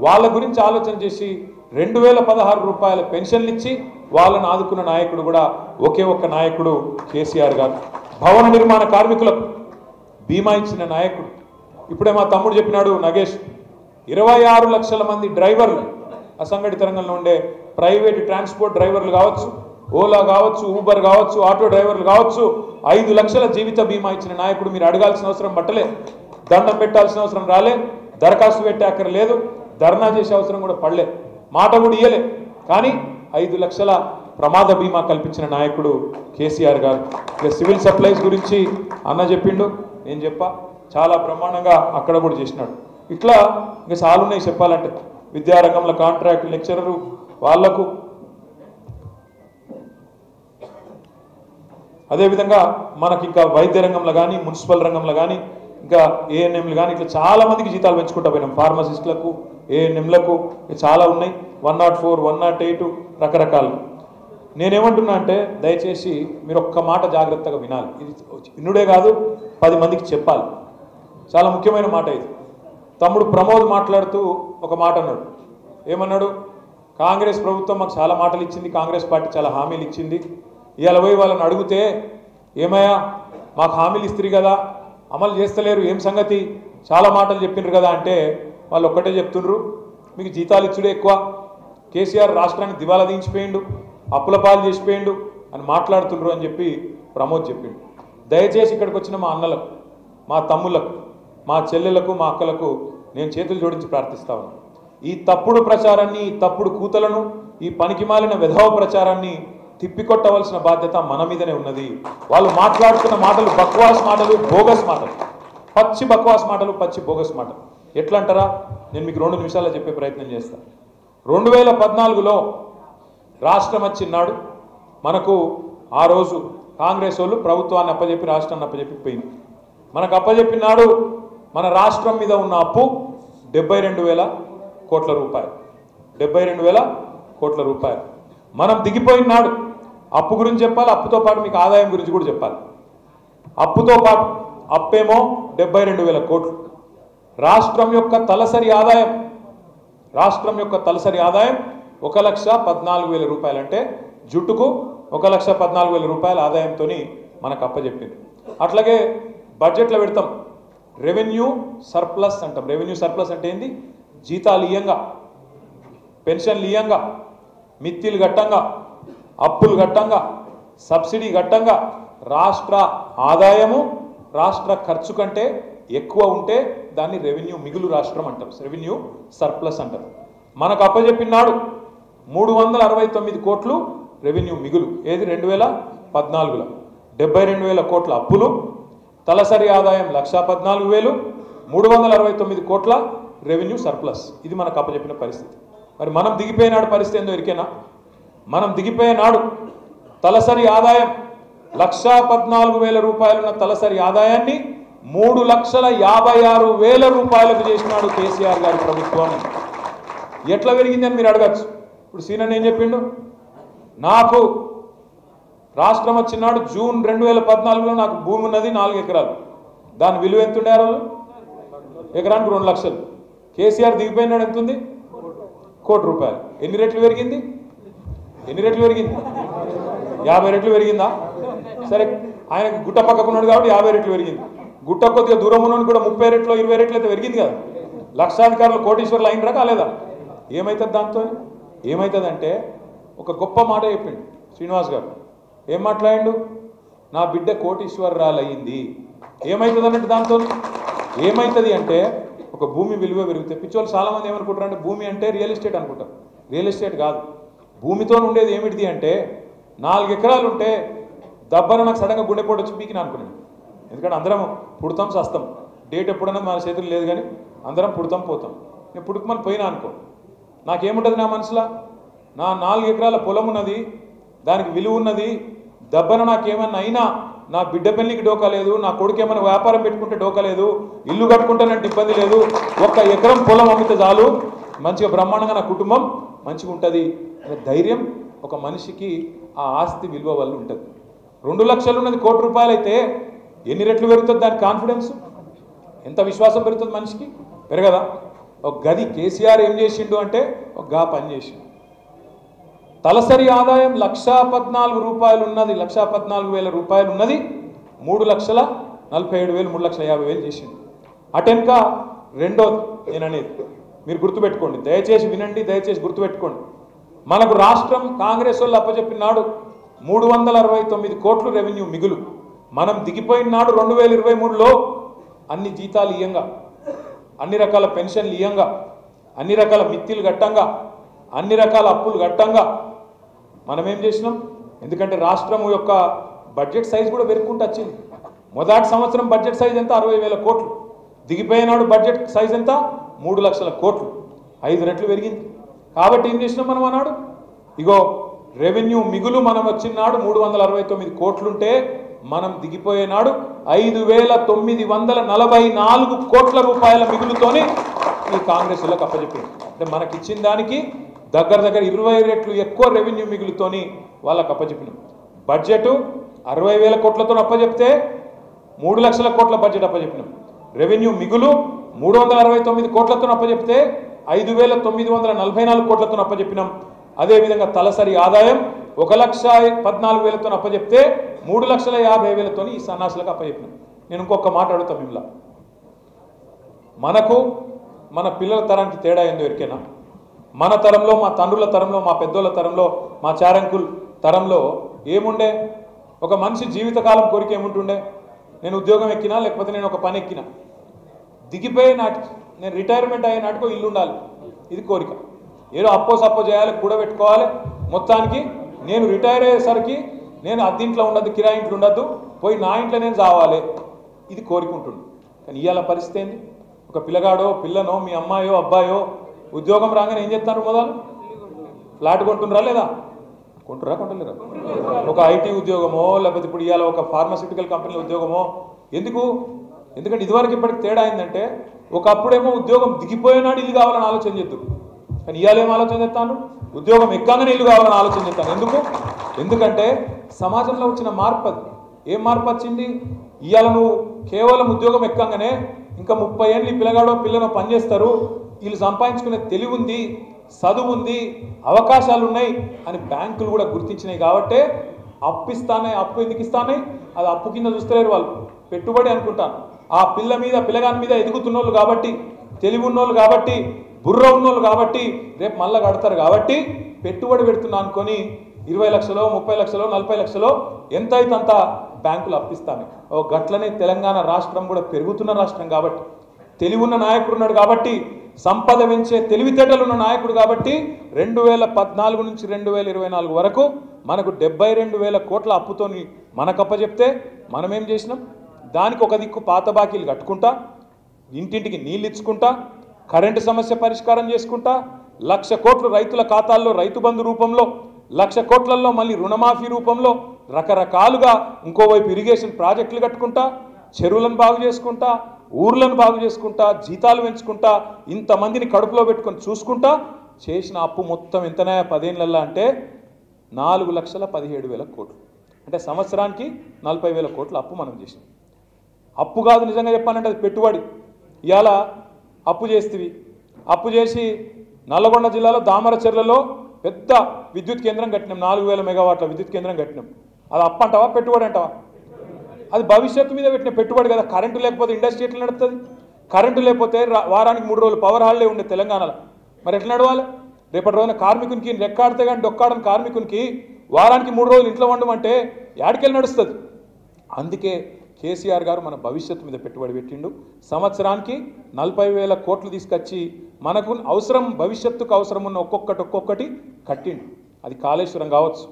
వాళ్ళ గురించి ఆలోచన చేసి 2,016 రూపాయల పెన్షన్లు ఇచ్చి వాళ్ళని ఆదుకున్న నాయకుడు కూడా ఒకే ఒక్క నాయకుడు కేసీఆర్ గారు. భవన నిర్మాణ కార్మికులకు బీమా ఇచ్చిన నాయకుడు. ఇప్పుడే మా తమ్ముడు చెప్పినాడు నగేష్, 26 లక్షల మంది డ్రైవర్లు, అసంఘటిత రంగంలో ఉండే ప్రైవేట్ ట్రాన్స్పోర్ట్ డ్రైవర్లు కావచ్చు, ఓలా కావచ్చు, ఊబర్ కావచ్చు, ఆటో డ్రైవర్లు కావచ్చు, 5 లక్షల జీవిత బీమా ఇచ్చిన నాయకుడు. మీరు అడగాల్సిన అవసరం పట్టలే, దండం పెట్టాల్సిన అవసరం రాలే, దరఖాస్తు పెట్టే అక్కర లేదు, ధర్నా చేసే అవసరం కూడా పడలే, మాట కూడా ఇయ్యలే. కానీ 5 లక్షల ప్రమాద బీమా కల్పించిన నాయకుడు కేసీఆర్ గారు. ఇక సివిల్ సప్లైస్ గురించి అన్న చెప్పిండు, నేను చెప్పా, చాలా బ్రహ్మాండంగా అక్కడ కూడా చేసినాడు. ఇట్లా ఇంకా చాలా ఉన్నాయి చెప్పాలంటే. విద్యారంగంలో కాంట్రాక్ట్ లెక్చరరు వాళ్లకు, అదేవిధంగా మనకి ఇంకా వైద్య రంగంలో కానీ, మున్సిపల్ రంగంలో కానీ, ఇంకా ఏఎన్ఎంలు కానీ, ఇట్లా చాలా మందికి జీతాలు పెంచుకుంటా పోయినాం. ఫార్మసిస్టులకు, ఏఎన్ఎంలకు చాలా ఉన్నాయి. 104, 108 రకరకాలు. నేనేమంటున్నా అంటే దయచేసి మీరు ఒక్క మాట జాగ్రత్తగా వినాలి. ఇది వినుడే కాదు, 10 మందికి చెప్పాలి. చాలా ముఖ్యమైన మాట ఇది. తమ్ముడు ప్రమోద్ మాట్లాడుతూ ఒక మాట అన్నాడు. ఏమన్నాడు? కాంగ్రెస్ ప్రభుత్వం మాకు చాలా మాటలు ఇచ్చింది, కాంగ్రెస్ పార్టీ చాలా హామీలు ఇచ్చింది. ఇవాళ పోయి వాళ్ళని అడిగితే, ఏమయ్యా మాకు హామీలు ఇస్తారు కదా, అమలు చేస్తలేరు, ఏం సంగతి, చాలా మాటలు చెప్పిండ్రు కదా అంటే వాళ్ళు ఒక్కటే చెప్తుండ్రు, మీకు జీతాలు ఇచ్చుడే ఎక్కువ, కేసీఆర్ రాష్ట్రాన్ని దివాలా దించిపోయిండు, అప్పుల పాలు చేసిపోయిండు అని మాట్లాడుతుండ్రు అని చెప్పి ప్రమోద్ చెప్పిండు. దయచేసి ఇక్కడికి వచ్చిన మా అన్నలకు, మా తమ్ములకు, మా చెల్లెలకు, మా అక్కలకు నేను చేతులు జోడించి ప్రార్థిస్తా ఉన్నాను. ఈ తప్పుడు ప్రచారాన్ని, ఈ తప్పుడు కూతలను, ఈ పనికిమాలిన విధవ ప్రచారాన్ని తిప్పికొట్టవలసిన బాధ్యత మన మీదనే ఉన్నది. వాళ్ళు మాట్లాడుతున్న మాటలు బక్వాస్ మాటలు, బోగస్ మాటలు, పచ్చి బక్వాస్ మాటలు, పచ్చి బోగస్ మాటలు. ఎట్లా అంటారా? నేను మీకు 2 నిమిషాల్లో చెప్పే ప్రయత్నం చేస్తాను. 2014లో రాష్ట్రం వచ్చినాడు మనకు ఆ రోజు కాంగ్రెస్ వాళ్ళు ప్రభుత్వాన్ని అప్పచెప్పి రాష్ట్రాన్ని అప్పచెప్పి పోయింది. మనకు అప్పచెప్పినాడు మన రాష్ట్రం మీద ఉన్న అప్పు 72,000 కోట్ల రూపాయలు. 72,000 కోట్ల రూపాయలు. మనం దిగిపోయినాడు. అప్పు గురించి చెప్పాలి, అప్పుతో పాటు మీకు ఆదాయం గురించి కూడా చెప్పాలి. అప్పుతో పాటు అప్పేమో 72,000 కోట్లు. రాష్ట్రం యొక్క తలసరి ఆదాయం 1,14,000 రూపాయలు. అంటే జుట్టుకు 1,14,000 రూపాయల ఆదాయంతో మనకు అప్పచెప్పింది. అట్లాగే బడ్జెట్లో పెడతాం రెవెన్యూ సర్ప్లస్ అంటాం. రెవెన్యూ సర్ప్లస్ అంటే ఏంది? జీతాలు ఇయ్యంగా, పెన్షన్లు ఇయ్యంగా, మిత్తిలు గట్టంగా, అప్పులు గట్టంగా, సబ్సిడీ గట్టంగా రాష్ట్ర ఆదాయము రాష్ట్ర ఖర్చు కంటే ఎక్కువ ఉంటే దాన్ని రెవెన్యూ మిగులు రాష్ట్రం అంటారు. రెవెన్యూ సర్ప్లస్ అంటారు. మనకు అప్పచెప్పినాడు 369 కోట్లు రెవెన్యూ మిగులు. ఏది? 2014లో 72,000 కోట్ల అప్పులు, తలసరి ఆదాయం 1,14,000, 369 కోట్ల రెవెన్యూ సర్ప్లస్. ఇది మనకు అప్పచెప్పిన పరిస్థితి. మరి మనం దిగిపోయినాడు పరిస్థితి ఏందో ఎరికేనా? మనం దిగిపోయినాడు తలసరి ఆదాయం 1,14,000 రూపాయలున్న తలసరి ఆదాయాన్ని 3,56,000 రూపాయలకు చేసినాడు కేసీఆర్ గారి ప్రభుత్వం. ఎట్లా పెరిగింది అని మీరు అడగచ్చు. ఇప్పుడు సీనన్ ఏం చెప్పిండు? నాకు రాష్ట్రం వచ్చినాడు జూన్ 2014లో నాకు భూమి ఉన్నది 4 ఎకరాలు. దాని విలువ ఎంత ఉండే? ఆ రోజు ఎకరానికి 2 లక్షలు. కేసీఆర్ దిగిపోయినాడు ఎంత ఉంది? 1 కోటి రూపాయలు. ఎన్ని రెట్లు పెరిగింది? 50 రెట్లు పెరిగిందా? సరే, ఆయనకు గుట్ట పక్కకున్నాడు కాబట్టి 50 రెట్లు పెరిగింది. గుట్ట కొద్దిగా దూరం ఉన్నాడు కూడా 30 రెట్లు 20 రెట్లు అయితే పెరిగింది కదా. లక్షాధికారులు కోటీశ్వర్లు అయినరా కాలేదా? ఏమవుతుంది దాంతో? ఏమవుతుందంటే ఒక గొప్ప మాట చెప్పిండు శ్రీనివాస్ గారు. ఏం మాట్లాడిండు? నా బిడ్డ కోటీశ్వరరాలు అయ్యింది. ఏమవుతుంది అన్నట్టు దాంతో? ఏమవుతుంది అంటే ఒక భూమి విలువ పెరిగితే పిచ్చోళ్ళు చాలామంది ఏమనుకుంటారు అంటే భూమి అంటే రియల్ ఎస్టేట్ అనుకుంటారు. రియల్ ఎస్టేట్ కాదు. భూమితో ఉండేది ఏమిటిది అంటే 4 ఎకరాలు ఉంటే దబ్బన నాకు సడన్గా గుండెపోటు వచ్చి పీకిన అనుకున్నాను. ఎందుకంటే అందరం పుడతాం సస్తాం. డేట్ ఎప్పుడన్నా మన చేతులు లేదు కానీ అందరం పుడతాం పోతాం. నేను పుట్టుకమని పోయినా అనుకో, నాకేముంటుంది నా మనసులో? నా 4 ఎకరాల పొలం ఉన్నది, దానికి విలువ ఉన్నది. దబ్బన నాకేమన్నా అయినా నా బిడ్డ పెళ్లికి డోకా లేదు, నా కొడుకు ఏమైనా వ్యాపారం పెట్టుకుంటే డోకా లేదు, ఇల్లు కట్టుకుంటానంటే ఇబ్బంది లేదు. 1 ఎకరం పొలం అమ్మితే చాలు, మంచిగా బ్రహ్మాండంగా నా కుటుంబం మంచిగా ఉంటుంది అనే ధైర్యం ఒక మనిషికి ఆ ఆస్తి విలువ వల్ల ఉంటుంది. 2 లక్షలు ఉన్నది 1 కోటి రూపాయలు అయితే ఎన్ని రెట్లు పెరుగుతుంది దాని కాన్ఫిడెన్స్? ఎంత విశ్వాసం పెరుగుతుంది మనిషికి? పెరగదా? ఒక గది కేసీఆర్ ఏం చేసిండు అంటే ఒక గా పని చేసిండు. తలసరి ఆదాయం 1,14,000 రూపాయలు ఉన్నది, 1,14,000 రూపాయలు ఉన్నది 3,47,000 3,50,000 చేసిండు. అటెన్క రెండోది నేను అనేది మీరు గుర్తుపెట్టుకోండి, దయచేసి వినండి, దయచేసి గుర్తుపెట్టుకోండి. మనకు రాష్ట్రం కాంగ్రెస్ వాళ్ళు అప్పచెప్పినాడు 369 కోట్లు రెవెన్యూ మిగులు. మనం దిగిపోయినాడు 2023లో అన్ని జీతాలు ఇయ్యంగా, అన్ని రకాల పెన్షన్లు ఇయ్యంగా, అన్ని రకాల మిత్తిలు గట్టంగా, అన్ని రకాల అప్పులు గట్టంగా మనం ఏం చేసినాం? ఎందుకంటే రాష్ట్రం యొక్క బడ్జెట్ సైజ్ కూడా పెరుగుకుంటూ వచ్చింది. మొదటి సంవత్సరం బడ్జెట్ సైజ్ ఎంత? 60,000 కోట్లు. దిగిపోయినాడు బడ్జెట్ సైజ్ ఎంత? 3 లక్షల కోట్లు. 5 రెట్లు పెరిగింది. కాబట్టి ఏం చేసినాం మనం అన్నాడు? ఇగో రెవెన్యూ మిగులు మనం వచ్చినాడు 369 కోట్లుంటే మనం దిగిపోయేనాడు 5,944 కోట్ల రూపాయల మిగులుతోనే ఈ కాంగ్రెస్ వాళ్ళకి అప్పచెప్పింది. అంటే మనకిచ్చిన దానికి దగ్గర 20 రెట్లు ఎక్కువ రెవెన్యూ మిగులుతోని వాళ్ళకి అప్పచెప్పినాం. బడ్జెట్ 60,000 కోట్లతో అప్పచెప్తే 3 లక్షల కోట్ల బడ్జెట్ అప్పచెప్పినాం. రెవెన్యూ మిగులు 369 కోట్లతో అప్పచెప్తే 5,944 కోట్లతో అప్పచెప్పినాం. అదేవిధంగా తలసరి ఆదాయం 1,14,000తో అప్పచెప్తే 3,50,000తో ఈ సన్నాసులకు అప్పచెప్పినాం. నేను ఇంకొక మాట అడుగుతాం మిమ్మల్ని, మనకు మన పిల్లల తరానికి తేడా ఏందో ఎరికేనా? మన తరంలో, మా తండ్రుల తరంలో, మా పెద్దోళ్ళ తరంలో, మా చారంకుల్ తరంలో ఏముండే? ఒక మనిషి జీవితకాలం కోరిక ఏముంటుండే? నేను ఉద్యోగం ఎక్కినా లేకపోతే నేను ఒక పని ఎక్కినా, దిగిపోయే నాటికి, నేను రిటైర్మెంట్ అయ్యే నాటికో ఇల్లు ఉండాలి, ఇది కోరిక. ఏదో అప్పో సప్పో చేయాలి, కూడబెట్టుకోవాలి. మొత్తానికి నేను రిటైర్ అయ్యేసరికి నేను అద్దీంట్లో ఉండద్దు, కిరాయి ఇంట్లో ఉండద్దు, పోయి నా ఇంట్లో నేను చావాలి, ఇది కోరిక ఉంటుంది. కానీ ఇవాళ పరిస్థితి ఏంది? ఒక ఒక పిల్లగాడో పిల్లనో మీ అమ్మాయో అబ్బాయో ఉద్యోగం రాగానే ఏం చేస్తారు మొదలు ఫ్లాట్ కొంటున్నారా లేదా కొంటలేరా ఒక ఐటీ ఉద్యోగమో లేకపోతే ఇప్పుడు ఇవాళ ఒక ఫార్మాస్యూటికల్ కంపెనీల ఉద్యోగమో ఎందుకంటే ఇదివరకు ఇప్పటికి తేడా అయిందంటే ఒకప్పుడేమో ఉద్యోగం దిగిపోయినాడు ఇల్లు కావాలని ఆలోచన చేద్దాం కానీ ఇవాళ ఏం ఆలోచన చేస్తాను ఉద్యోగం ఎక్కగానే ఇల్లు కావాలని ఆలోచన చేస్తాను ఎందుకంటే సమాజంలో వచ్చిన మార్పు అది ఏం మార్పు వచ్చింది ఇవాళ నువ్వు కేవలం ఉద్యోగం ఎక్కగానే ఇంకా 30 ఏళ్ళు ఈ పిల్లగాడో పిల్లనో పనిచేస్తారు వీళ్ళు సంపాదించుకునే తెలివి ఉంది చదువు ఉంది అవకాశాలు ఉన్నాయి అని బ్యాంకులు కూడా గుర్తించినాయి కాబట్టే అప్పు ఎందుకు ఇస్తానే అది అప్పు కింద చూస్తలేరు వాళ్ళు పెట్టుబడి అనుకుంటాను ఆ పిల్లగాని మీద ఎదుగుతున్నోళ్ళు కాబట్టి తెలివి ఉన్నోళ్ళు కాబట్టి బుర్ర ఉన్నోళ్ళు కాబట్టి రేపు మళ్ళా కడతారు కాబట్టి పెట్టుబడి పెడుతున్నా అనుకొని 20 లక్షలో 30 లక్షలో 40 లక్షలో ఎంత అయితే అంత బ్యాంకులు అప్పిస్తాను ఓ గట్లనే తెలంగాణ రాష్ట్రం కూడా పెరుగుతున్న రాష్ట్రం కాబట్టి తెలివున్న నాయకుడు ఉన్నాడు కాబట్టి సంపద పెంచే తెలివితేటలు ఉన్న నాయకుడు కాబట్టి 2014 నుంచి 2024 వరకు మనకు 72,000 కోట్ల అప్పుతోని మనకప్ప చెప్తే మనం ఏం చేసినాం దానికి ఒక దిక్కు పాత బాకీలు కట్టుకుంటా ఇంటింటికి నీళ్ళు ఇచ్చుకుంటా కరెంటు సమస్య పరిష్కారం చేసుకుంటా 1,00,000 కోట్లు రైతుల ఖాతాల్లో రైతు బంధు రూపంలో 1,00,000 కోట్లలో మళ్ళీ రుణమాఫీ రూపంలో రకరకాలుగా ఇంకోవైపు ఇరిగేషన్ ప్రాజెక్టులు కట్టుకుంటా చెరువులను బాగు చేసుకుంటా ఊర్లను బాగు చేసుకుంటా జీతాలు పెంచుకుంటా ఇంతమందిని కడుపులో పెట్టుకొని చూసుకుంటా చేసిన అప్పు మొత్తం ఎంతనే 10 ఏళ్ళల్లో అంటే 4,17,000 కోట్లు అంటే సంవత్సరానికి 40,000 కోట్ల అప్పు మనం చేసినాం అప్పు కాదు నిజంగా చెప్పాలంటే అది పెట్టుబడి ఇవాళ అప్పు చేస్తేవి అప్పు చేసి నల్లగొండ జిల్లాలో దామరచెర్లలో పెద్ద విద్యుత్ కేంద్రం కట్టినాం 4,000 మెగావాట్ల విద్యుత్ కేంద్రం కట్టినాం అది అప్పు అంటావా పెట్టుబడి అంటావా అది భవిష్యత్తు మీద పెట్టిన పెట్టుబడి కదా కరెంటు లేకపోతే ఇండస్ట్రీ ఎట్లా నడుస్తుంది కరెంటు లేకపోతే వారానికి 3 రోజులు పవర్ హాలిడే ఉండే తెలంగాణలో మరి ఎట్లా నడవాలి రేపటి రోజున కార్మికునికి రెక్కాడితే కానీ డొక్కాడని కార్మికునికి వారానికి 3 రోజులు ఇంట్లో ఉండమంటే యాడికెళ్ళి నడుస్తుంది అందుకే కేసీఆర్ గారు మన భవిష్యత్తు మీద పెట్టుబడి పెట్టిండు సంవత్సరానికి 40,000 కోట్లు తీసుకొచ్చి మనకు అవసరం భవిష్యత్తుకు అవసరం ఉన్న ఒక్కొక్కటి కట్టిండు అది కాళేశ్వరం కావచ్చు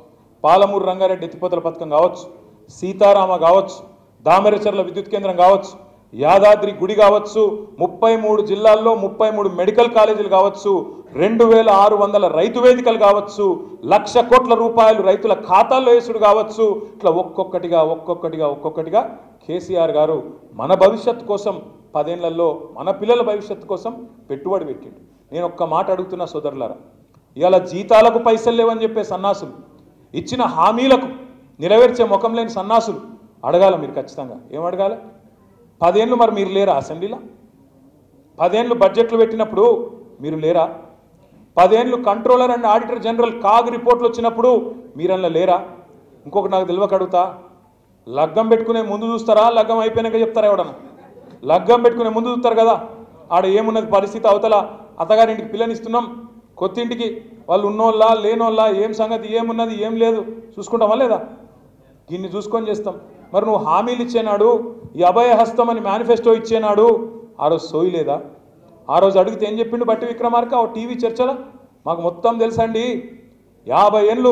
పాలమూరు రంగారెడ్డి ఎత్తిపోతల పథకం కావచ్చు సీతారామ కావచ్చు దామరచెర్ల విద్యుత్ కేంద్రం కావచ్చు యాదాద్రి గుడి కావచ్చు 33 జిల్లాల్లో 33 మెడికల్ కాలేజీలు కావచ్చు 2,600 రైతు వేదికలు కావచ్చు 1,00,000 కోట్ల రూపాయలు రైతుల ఖాతాల్లో వేసుడు కావచ్చు ఇట్లా ఒక్కొక్కటిగా కేసీఆర్ గారు మన భవిష్యత్తు కోసం 10 ఏళ్లలో మన పిల్లల భవిష్యత్తు కోసం పెట్టుబడి పెట్టిండు నేను ఒక్క మాట అడుగుతున్నా సోదరులారా ఇవాళ జీతాలకు పైసలు లేవని చెప్పే సన్నాసులు ఇచ్చిన హామీలకు నెరవేర్చే ముఖం లేని సన్నాసులు అడగాల మీరు ఖచ్చితంగా ఏం అడగాలి 10 ఏళ్ళు మరి మీరు లేరా అసెంబ్లీలో 10 ఏళ్ళు బడ్జెట్లు పెట్టినప్పుడు మీరు లేరా 10 ఏళ్ళు controller and auditor general CAG రిపోర్ట్లు వచ్చినప్పుడు మీరన్నా లేరా ఇంకొకటి నాకు తెలియక అడుగుతా లగ్గం పెట్టుకునే ముందు చూస్తారా లగ్గం అయిపోయినాక చెప్తారా ఎవడన్నా లగ్గం పెట్టుకునే ముందు చూస్తారు కదా ఆడ ఏమున్నది పరిస్థితి అవతల అత్తగారింటికి పిల్లనిస్తున్నాం కొత్తింటికి వాళ్ళు ఉన్నోళ్ళ లేనోళ్ళ ఏం సంగతి ఏమున్నది ఏం లేదు చూసుకుంటామా లేదా దీన్ని చూసుకొని చేస్తాం మరి నువ్వు హామీలు ఇచ్చేనాడు ఈ అభయహస్తం అని మేనిఫెస్టో ఇచ్చేనాడు ఆ రోజు సోయి లేదా ఆ రోజు అడిగితే ఏం చెప్పిండు బట్టి విక్రమార్క ఓ టీవీ చర్చలో మాకు మొత్తం తెలుసండి 50 ఏళ్ళు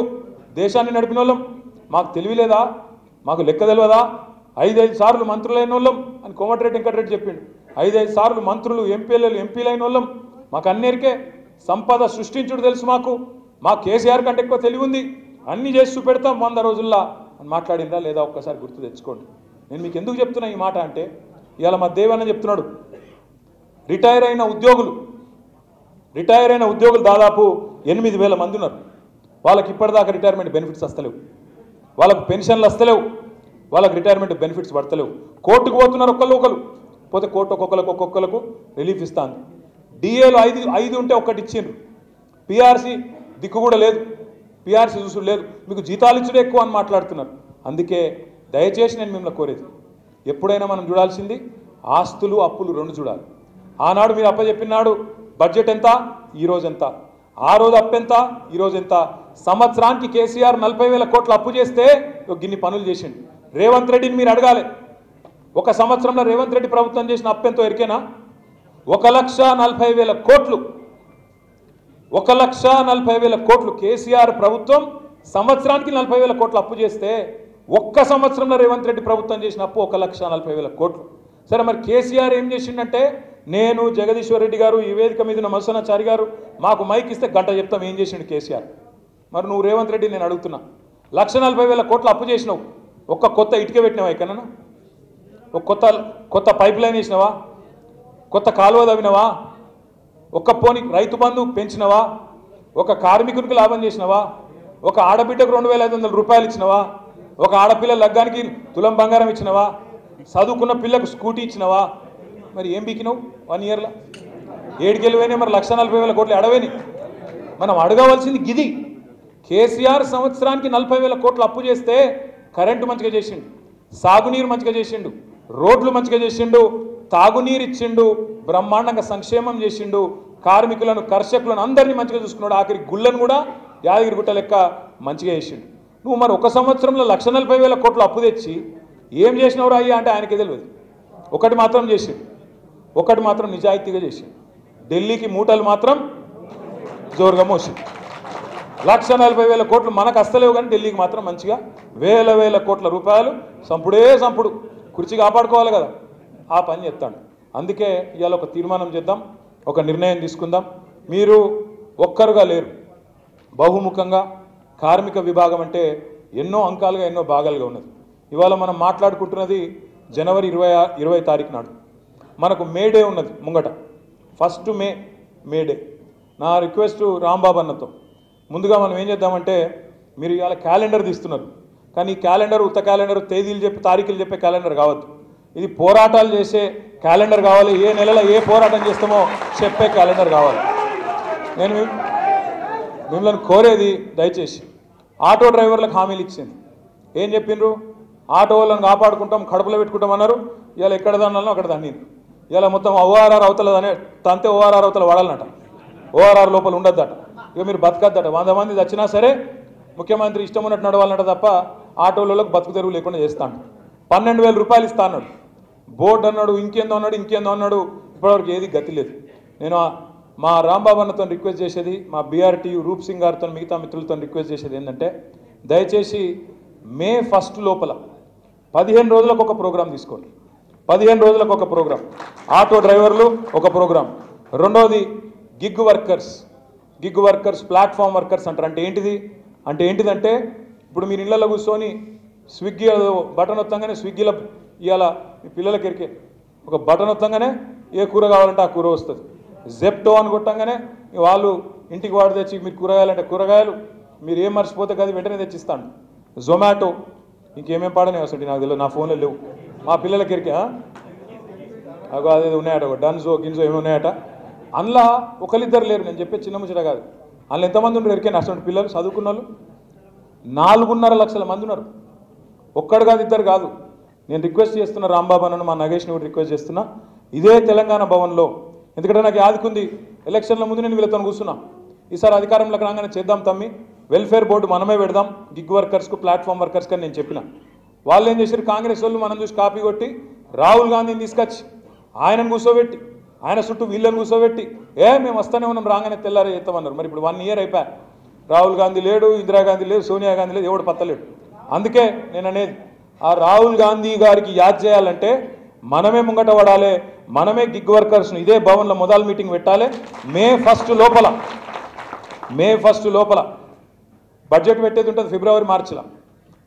దేశాన్ని నడిపిన వాళ్ళం మాకు తెలియలేదా మాకు లెక్క తెలియదా 5 సార్లు మంత్రులైన వాళ్ళం అని కోమటిరెడ్డి వెంకటరెడ్డి చెప్పిండు 5 సార్లు మంత్రులు ఎంపీలైన వాళ్ళం మాకు అన్నిరికే సంపద సృష్టించుడు తెలుసు మా కేసీఆర్ కంటే ఎక్కువ తెలివి ఉంది అన్నీ చేసి చూపెడతాం 100 రోజుల్లో అని మాట్లాడిందా లేదా ఒక్కసారి గుర్తు తెచ్చుకోండి నేను మీకు ఎందుకు చెప్తున్నా ఈ మాట అంటే ఇవాళ మా దేవన్న చెప్తున్నాడు రిటైర్ అయిన ఉద్యోగులు దాదాపు 8,000 మంది ఉన్నారు వాళ్ళకి ఇప్పటిదాకా రిటైర్మెంట్ బెనిఫిట్స్ వస్తలేవు వాళ్ళకు పెన్షన్లు వస్తలేవు వాళ్ళకి రిటైర్మెంట్ బెనిఫిట్స్ పడతలేవు కోర్టుకు పోతున్నారు ఒకరు పోతే కోర్టు ఒక్కొక్కరికి రిలీఫ్ ఇస్తాను డిఏలు 5 ఉంటే ఒక్కటి ఇచ్చిండ్రు పిఆర్సీ దిక్కు కూడా లేదు పిఆర్సీ చూసుడు లేదు మీకు జీతాలు ఇచ్చుడే ఎక్కువ అని మాట్లాడుతున్నారు అందుకే దయచేసి నేను మిమ్మల్ని కోరేది ఎప్పుడైనా మనం చూడాల్సింది ఆస్తులు అప్పులు 2 చూడాలి ఆనాడు మీరు అప్పచెప్పినాడు బడ్జెట్ ఎంత ఈరోజు ఎంత ఆ రోజు అప్పు ఎంత ఈరోజు ఎంత సంవత్సరానికి కేసీఆర్ 40,000 కోట్ల అప్పు చేస్తే గిన్ని పనులు చేసిండు రేవంత్ రెడ్డిని మీరు అడగాలి ఒక సంవత్సరంలో రేవంత్ రెడ్డి ప్రభుత్వం చేసిన అప్పు ఎంతో ఎరికేనా 1,40,000 కోట్లు 1,40,000 కోట్లు కేసీఆర్ ప్రభుత్వం సంవత్సరానికి 40,000 కోట్లు అప్పు చేస్తే ఒక్క సంవత్సరంలో రేవంత్ రెడ్డి ప్రభుత్వం చేసిన అప్పు 1,40,000 కోట్లు సరే మరి కేసీఆర్ ఏం చేసిండంటే నేను జగదీశ్వర్ రెడ్డి గారు ఈ వేదిక మీద ఉన్న మత్స్యనాచారి గారు మాకు మైక్ ఇస్తే గంట చెప్తాం ఏం చేసిండు కేసీఆర్. మరి నువ్వు రేవంత్ రెడ్డి నేను అడుగుతున్నా, 1,40,000 కోట్లు అప్పు చేసినావు, ఒక్క కొత్త ఇటుక పెట్టినావా ఎక్కడన్నా? ఒక కొత్త పైప్ లైన్ వేసినావా? కొత్త కాలువ తవ్వినవా? ఒక్క పోని రైతు బంధు పెంచినవా? ఒక కార్మికునికి లాభం చేసినవా? ఒక ఆడబిడ్డకు 2,500 రూపాయలు ఇచ్చినవా? ఒక ఆడపిల్ల లగ్గానికి తులం బంగారం ఇచ్చినవా? చదువుకున్న పిల్లకు స్కూటీ ఇచ్చినవా? మరి ఏం బీకినావు 1 ఇయర్లో? ఏడుకెళ్ళిపోయినాయి మరి 1,40,000 కోట్లు అడవేని. మనం అడగవలసింది గిది. కేసీఆర్ సంవత్సరానికి 40,000 కోట్లు అప్పు చేస్తే కరెంటు మంచిగా చేసిండు, సాగునీరు మంచిగా చేసిండు, రోడ్లు మంచిగా చేసిండు, తాగునీరు ఇచ్చిండు, బ్రహ్మాండంగా సంక్షేమం చేసిండు, కార్మికులను కర్షకులను అందరినీ మంచిగా చూసుకున్నాడు, ఆఖరి గుళ్ళను కూడా యాదగిరిగుట్ట లెక్క మంచిగా చేసిండు. నువ్వు మరి ఒక సంవత్సరంలో 1,40,000 కోట్లు అప్పు తెచ్చి ఏం చేసినవరా అయ్యా అంటే ఆయనకే తెలియదు. ఒకటి మాత్రం చేసిండు, ఒకటి మాత్రం నిజాయితీగా చేసిండు, ఢిల్లీకి మూటలు మాత్రం జోరుగా మోసిండు. 1,40,000 కోట్లు మనకు వస్తలేవు కానీ ఢిల్లీకి మాత్రం మంచిగా వేల కోట్ల రూపాయలు సంపుడు కుర్చీ కాపాడుకోవాలి కదా, ఆ పని చేస్తాడు. అందుకే ఇవాళ ఒక తీర్మానం చేద్దాం, ఒక నిర్ణయం తీసుకుందాం. మీరు ఒక్కరుగా లేరు, బహుముఖంగా కార్మిక విభాగం అంటే ఎన్నో అంకాలుగా ఎన్నో భాగాలుగా ఉన్నది. ఇవాళ మనం మాట్లాడుకుంటున్నది జనవరి 20 తారీఖు నాడు మనకు మేడే ఉన్నది ముంగట, 1 మే. నా రిక్వెస్ట్ రాంబాబు అన్నతో ముందుగా మనం ఏం చేద్దామంటే, మీరు ఇవాళ క్యాలెండర్ తీస్తున్నారు కానీ ఈ క్యాలెండర్ ఉత్త క్యాలెండర్ తేదీలు చెప్పి తారీఖులు చెప్పే క్యాలెండర్ కావద్దు. ఇది పోరాటాలు చేసే క్యాలెండర్ కావాలి, ఏ నెలలో ఏ పోరాటం చేస్తామో చెప్పే క్యాలెండర్ కావాలి. నేను మిమ్మల్ని కోరేది దయచేసి, ఆటో డ్రైవర్లకు హామీలు ఇచ్చింది. ఏం చెప్పిండ్రు? ఆటో వాళ్ళని కాపాడుకుంటాం, కడుపులో పెట్టుకుంటాం అన్నారు. ఇవాళ ఎక్కడ దన్నాలో అక్కడ దన్నింది. ఇవాళ మొత్తం ఓఆర్ఆర్ అవతల తంతే ఓఆర్ఆర్ అవతల వాడాలన్నట, ఓఆర్ఆర్ లోపల ఉండొద్దట. ఇక మీరు బతకద్దట. 100 మంది చచ్చినా సరే ముఖ్యమంత్రి ఇష్టం ఉన్నట్టు నడవాలన్నట తప్ప ఆటోలకు బతుకు తెరువు లేకుండా చేస్తాను. 12,000 రూపాయలు ఇస్తా అన్నాడు, బోర్డు అన్నాడు, ఇంకేందో అన్నాడు. ఇప్పటివరకు ఏది గతి లేదు. నేను మా రాంబాబు అన్నతో రిక్వెస్ట్ చేసేది, మా బీఆర్టీయూ రూప్ సింగ్ గారితో మిగతా మిత్రులతో రిక్వెస్ట్ చేసేది ఏంటంటే, దయచేసి మే 1 లోపల 15 రోజులకు ఒక ప్రోగ్రాం తీసుకోండి. 15 రోజులకు ఒక ప్రోగ్రాం, ఆటో డ్రైవర్లు ఒక ప్రోగ్రాం. రెండోది గిగ్ వర్కర్స్ ప్లాట్ఫామ్ వర్కర్స్ అంటారు. అంటే ఏంటిదంటే ఇప్పుడు మీరు ఇళ్ళలో కూర్చొని స్విగ్గీ బటన్ వత్తంగానే స్విగ్గీలో ఇవాళ మీ పిల్లలకి ఎరికే ఒక బటన్ వత్తంగానే ఏ కూర కావాలంటే ఆ కూర వస్తుంది. జెప్టో అని కొట్టంగానే వాళ్ళు ఇంటికి వాడు తెచ్చి మీరు కూరగాయలంటే కూరగాయలు, మీరు ఏం మర్చిపోతే కదా వెంటనే తెచ్చిస్తాను. జొమాటో, ఇంకేమేం పాడనే వస్తుంది నాకు తెలియదు, నా ఫోన్లో లేవు. మా పిల్లలకి ఎరికే అగో అదే ఉన్నాయట, డన్జో గిన్జో ఏమి ఉన్నాయట. అందులో ఒకరిద్దరు లేరు, నేను చెప్పే చిన్న ముచ్చట కాదు. అందులో ఎంతమంది ఉన్నారు ఎరికే? అటువంటి పిల్లలు చదువుకున్న వాళ్ళు 4.5 లక్షల మంది ఉన్నారు. ఒక్కడు కాదు, ఇద్దరు కాదు. నేను రిక్వెస్ట్ చేస్తున్నా రాంబాబు అన్నను, మా నగేష్ని కూడా రిక్వెస్ట్ చేస్తున్నా, ఇదే తెలంగాణ భవన్లో. ఎందుకంటే నాకు యాదుకుంది, ఎలక్షన్ల ముందు నేను వీళ్ళతో కూర్చున్నా, ఈసారి అధికారంలోకి రాగానే చేద్దాం తమ్మి, వెల్ఫేర్ బోర్డు మనమే పెడదాం గిగ్ వర్కర్స్కు ప్లాట్ఫామ్ వర్కర్స్కి అని నేను చెప్పిన. వాళ్ళు ఏం చేశారు, కాంగ్రెస్ వాళ్ళు మనం చూసి కాపీ కొట్టి రాహుల్ గాంధీని తీసుకొచ్చి ఆయనను కూర్చోబెట్టి ఆయన చుట్టూ వీళ్ళని కూర్చోబెట్టి మేము వస్తూనే ఉన్నాం రాగానే తెల్లారే చేస్తామన్నారు. మరి ఇప్పుడు 1 ఇయర్ అయిపోయా, రాహుల్ గాంధీ లేడు, ఇందిరాగాంధీ లేదు, సోనియా గాంధీ లేదు, ఎవడు పత్తలేడు. అందుకే నేను అనేది, ఆ రాహుల్ గాంధీ గారికి యాద్ చేయాలంటే మనమే ముంగట పడాలి, మనమే గిగ్ వర్కర్స్ను ఇదే భవన్లో మొదలు మీటింగ్ పెట్టాలి. మే 1 లోపల బడ్జెట్ పెట్టేది ఉంటుంది.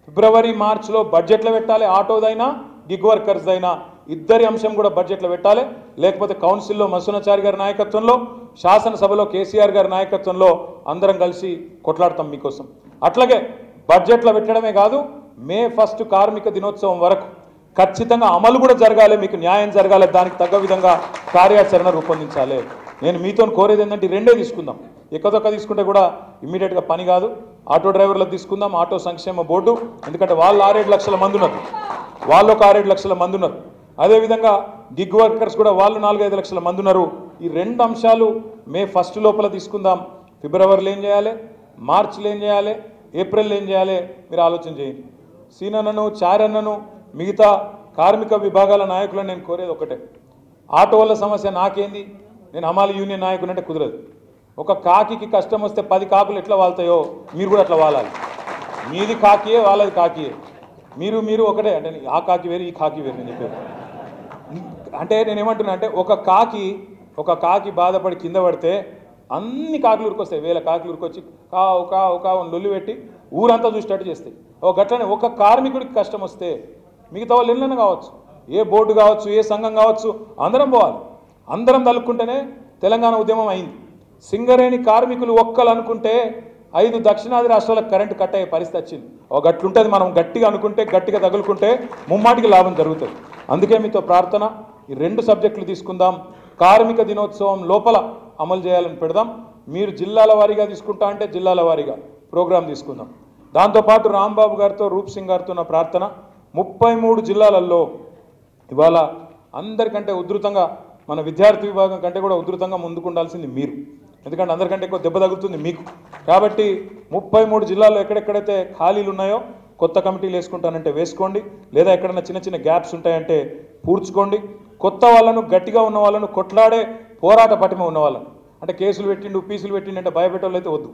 ఫిబ్రవరి మార్చిలో బడ్జెట్లో పెట్టాలి. ఆటోదైనా గిగ్ వర్కర్స్దైనా ఇద్దరి అంశం కూడా బడ్జెట్లో పెట్టాలి. లేకపోతే కౌన్సిల్లో మసునాచారి గారి నాయకత్వంలో, శాసనసభలో కేసీఆర్ గారి నాయకత్వంలో అందరం కలిసి కొట్లాడతాం మీకోసం. అట్లాగే బడ్జెట్లో పెట్టడమే కాదు, మే 1 కార్మిక దినోత్సవం వరకు ఖచ్చితంగా అమలు కూడా జరగాలి, మీకు న్యాయం జరగాలి, దానికి తగ్గ విధంగా కార్యాచరణ రూపొందించాలి. నేను మీతో కోరేది ఏంటంటే 2 తీసుకుందాం. ఎక్కదొక్క తీసుకుంటే కూడా ఇమ్మీడియట్గా పని కాదు. ఆటో డ్రైవర్లకు తీసుకుందాం, ఆటో సంక్షేమ బోర్డు, ఎందుకంటే వాళ్ళు 6-7 లక్షల మంది ఉన్నారు, వాళ్ళు ఒక 6-7 లక్షల మంది ఉన్నారు. అదేవిధంగా గిగ్ వర్కర్స్ కూడా వాళ్ళు 4-5 లక్షల మంది ఉన్నారు. ఈ 2 అంశాలు మే 1 లోపల తీసుకుందాం. ఫిబ్రవరిలో ఏం చేయాలి, మార్చిలో ఏం చేయాలి, ఏప్రిల్లో ఏం చేయాలి, మీరు ఆలోచన చేయండి. సీనన్నను, చారన్నను, మిగతా కార్మిక విభాగాల నాయకులను నేను కోరేది ఒకటే, ఆటో వాళ్ళ సమస్య నాకేంది, నేను హమాలి యూనియన్ నాయకుడు అంటే కుదరదు. ఒక కాకికి కష్టం వస్తే 10 కాకులు ఎట్లా వాళ్తాయో మీరు కూడా అట్లా వాలాలి. మీది కాకియే, వాళ్ళది కాకియే, మీరు ఒకటే. అంటే ఆ కాకి వేరు, ఈ కాకి వేరు. నేను చెప్పేది అంటే నేనేమంటున్నా అంటే ఒక కాకి బాధపడి కింద పడితే అన్ని కాకులు ఉరికొస్తాయి, వేల కాకులు ఉరికొచ్చి కావు లొల్లి పెట్టి ఊరంతా చూసేటట్టు చేస్తాయి. గట్లనే ఒక కార్మికుడికి కష్టం వస్తే మిగతా వాళ్ళు ఎన్నైనా కావచ్చు, ఏ బోర్డు కావచ్చు, ఏ సంఘం కావచ్చు, అందరం పోవాలి. అందరం తలుక్కుంటేనే తెలంగాణ ఉద్యమం అయింది. సింగరేణి కార్మికులు ఒక్కలు అనుకుంటే 5 దక్షిణాది రాష్ట్రాలకు కరెంటు కట్ అయ్యే పరిస్థితి వచ్చింది. గట్లుంటుంది. మనం గట్టిగా అనుకుంటే, గట్టిగా తగులుకుంటే ముమ్మాటికి లాభం జరుగుతుంది. అందుకే మీతో ప్రార్థన, ఈ 2 సబ్జెక్టులు తీసుకుందాం. కార్మిక దినోత్సవం లోపల అమలు చేయాలని పెడదాం. మీరు జిల్లాల వారీగా తీసుకుంటా అంటే జిల్లాల వారీగా ప్రోగ్రాం తీసుకుందాం. దాంతోపాటు రాంబాబు గారితో, రూప్ సింగ్ గారితో నా ప్రార్థన, 33 జిల్లాలలో ఇవాళ అందరికంటే ఉధృతంగా, మన విద్యార్థి విభాగం కంటే కూడా ఉధృతంగా ముందుకు ఉండాల్సింది మీరు. ఎందుకంటే అందరికంటే ఎక్కువ దెబ్బ తగులుతుంది మీకు. కాబట్టి 33 జిల్లాల్లో ఎక్కడెక్కడైతే ఖాళీలు ఉన్నాయో కొత్త కమిటీలు వేసుకుంటానంటే వేసుకోండి, లేదా ఎక్కడైనా చిన్న చిన్న గ్యాప్స్ ఉంటాయంటే పూడ్చుకోండి. కొత్త వాళ్ళను, గట్టిగా ఉన్న వాళ్ళను, కొట్లాడే పోరాట పటిమ ఉన్న వాళ్ళను, అంటే కేసులు పెట్టిండు, పీసులు పెట్టిండు అంటే భయపెట్టేవాళ్ళు అయితే వద్దు.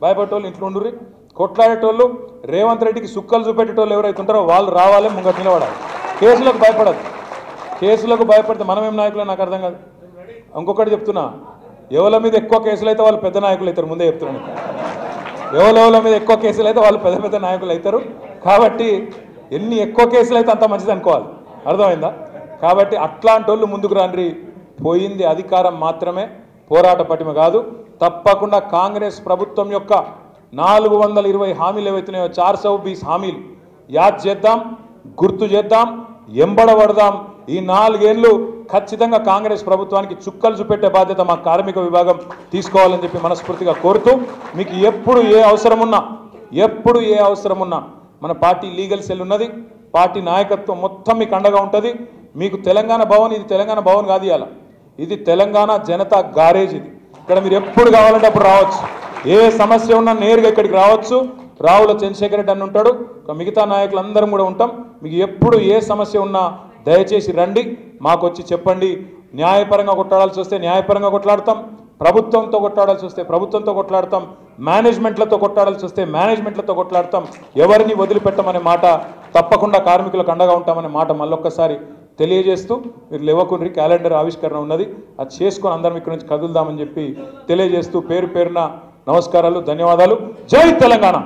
భయపెట్టేవాళ్ళు ఇంట్లో ఉండుర్రి. కొట్లాడేటోళ్ళు, రేవంత్ రెడ్డికి సుక్కలు చూపెట్టేటోళ్ళు ఎవరైతే ఉంటారో వాళ్ళు రావాలి, ముంగట నిలబడాలి. కేసులకు భయపడదు. కేసులకు భయపడితే మనమేం నాయకులు నాకు అర్థం కాదు. ఇంకొకటి చెప్తున్నా, ఎవరి మీద ఎక్కువ కేసులు అయితే వాళ్ళు పెద్ద నాయకులు అవుతారు. ముందే చెప్తున్నాను, ఎవరి మీద ఎక్కువ కేసులు అయితే వాళ్ళు పెద్ద పెద్ద నాయకులు అవుతారు. కాబట్టి ఎన్ని ఎక్కువ కేసులు అయితే అంత మంచిది అనుకోవాలి. అర్థమైందా? కాబట్టి అట్లాంటి వాళ్ళు ముందుకు రండి. పోయింది అధికారం మాత్రమే, పోరాట పటిమ కాదు. తప్పకుండా కాంగ్రెస్ ప్రభుత్వం యొక్క 420 హామీలు ఏవైతున్నాయో, 420 హామీలు యాద్ చేద్దాం, గుర్తు చేద్దాం, ఎంబడబడదాం. ఈ 4 ఏళ్ళు ఖచ్చితంగా కాంగ్రెస్ ప్రభుత్వానికి చుక్కలు చూపెట్టే బాధ్యత మా కార్మిక విభాగం తీసుకోవాలని చెప్పి మనస్ఫూర్తిగా కోరుతూ, మీకు ఎప్పుడు ఏ అవసరం ఉన్నా మన పార్టీ లీగల్ సెల్ ఉన్నది. పార్టీ నాయకత్వం మొత్తం మీకు అండగా ఉంటుంది. మీకు తెలంగాణ భవన్, ఇది తెలంగాణ భవన్ కాదు, ఇవాళ ఇది తెలంగాణ జనతా గారేజ్. ఇది ఇక్కడ మీరు ఎప్పుడు కావాలంటే అప్పుడు రావచ్చు. ఏ సమస్య ఉన్నా నేరుగా ఇక్కడికి రావచ్చు. రావుల చంద్రశేఖర్ రెడ్డి అని ఉంటాడు, మిగతా నాయకులందరం కూడా ఉంటాం. మీకు ఎప్పుడు ఏ సమస్య ఉన్నా దయచేసి రండి, మాకు వచ్చి చెప్పండి. న్యాయపరంగా కొట్లాడాల్సి వస్తే న్యాయపరంగా కొట్లాడతాం, ప్రభుత్వంతో కొట్లాడాల్సి వస్తే ప్రభుత్వంతో కొట్లాడతాం, మేనేజ్మెంట్లతో కొట్లాడాల్సి వస్తే మేనేజ్మెంట్లతో కొట్లాడతాం. ఎవరిని వదిలిపెట్టమనే మాట, తప్పకుండా కార్మికులకు అండగా ఉంటామనే మాట మళ్ళొక్కసారి తెలియజేస్తూ, మీరు లేవకుండ్రి, క్యాలెండర్ ఆవిష్కరణ ఉన్నది, అది చేసుకొని అందరం ఇక్కడి నుంచి కదులుదామని చెప్పి తెలియజేస్తూ పేరు పేరున నమస్కారాలు, ధన్యవాదాలు. జై తెలంగాణ.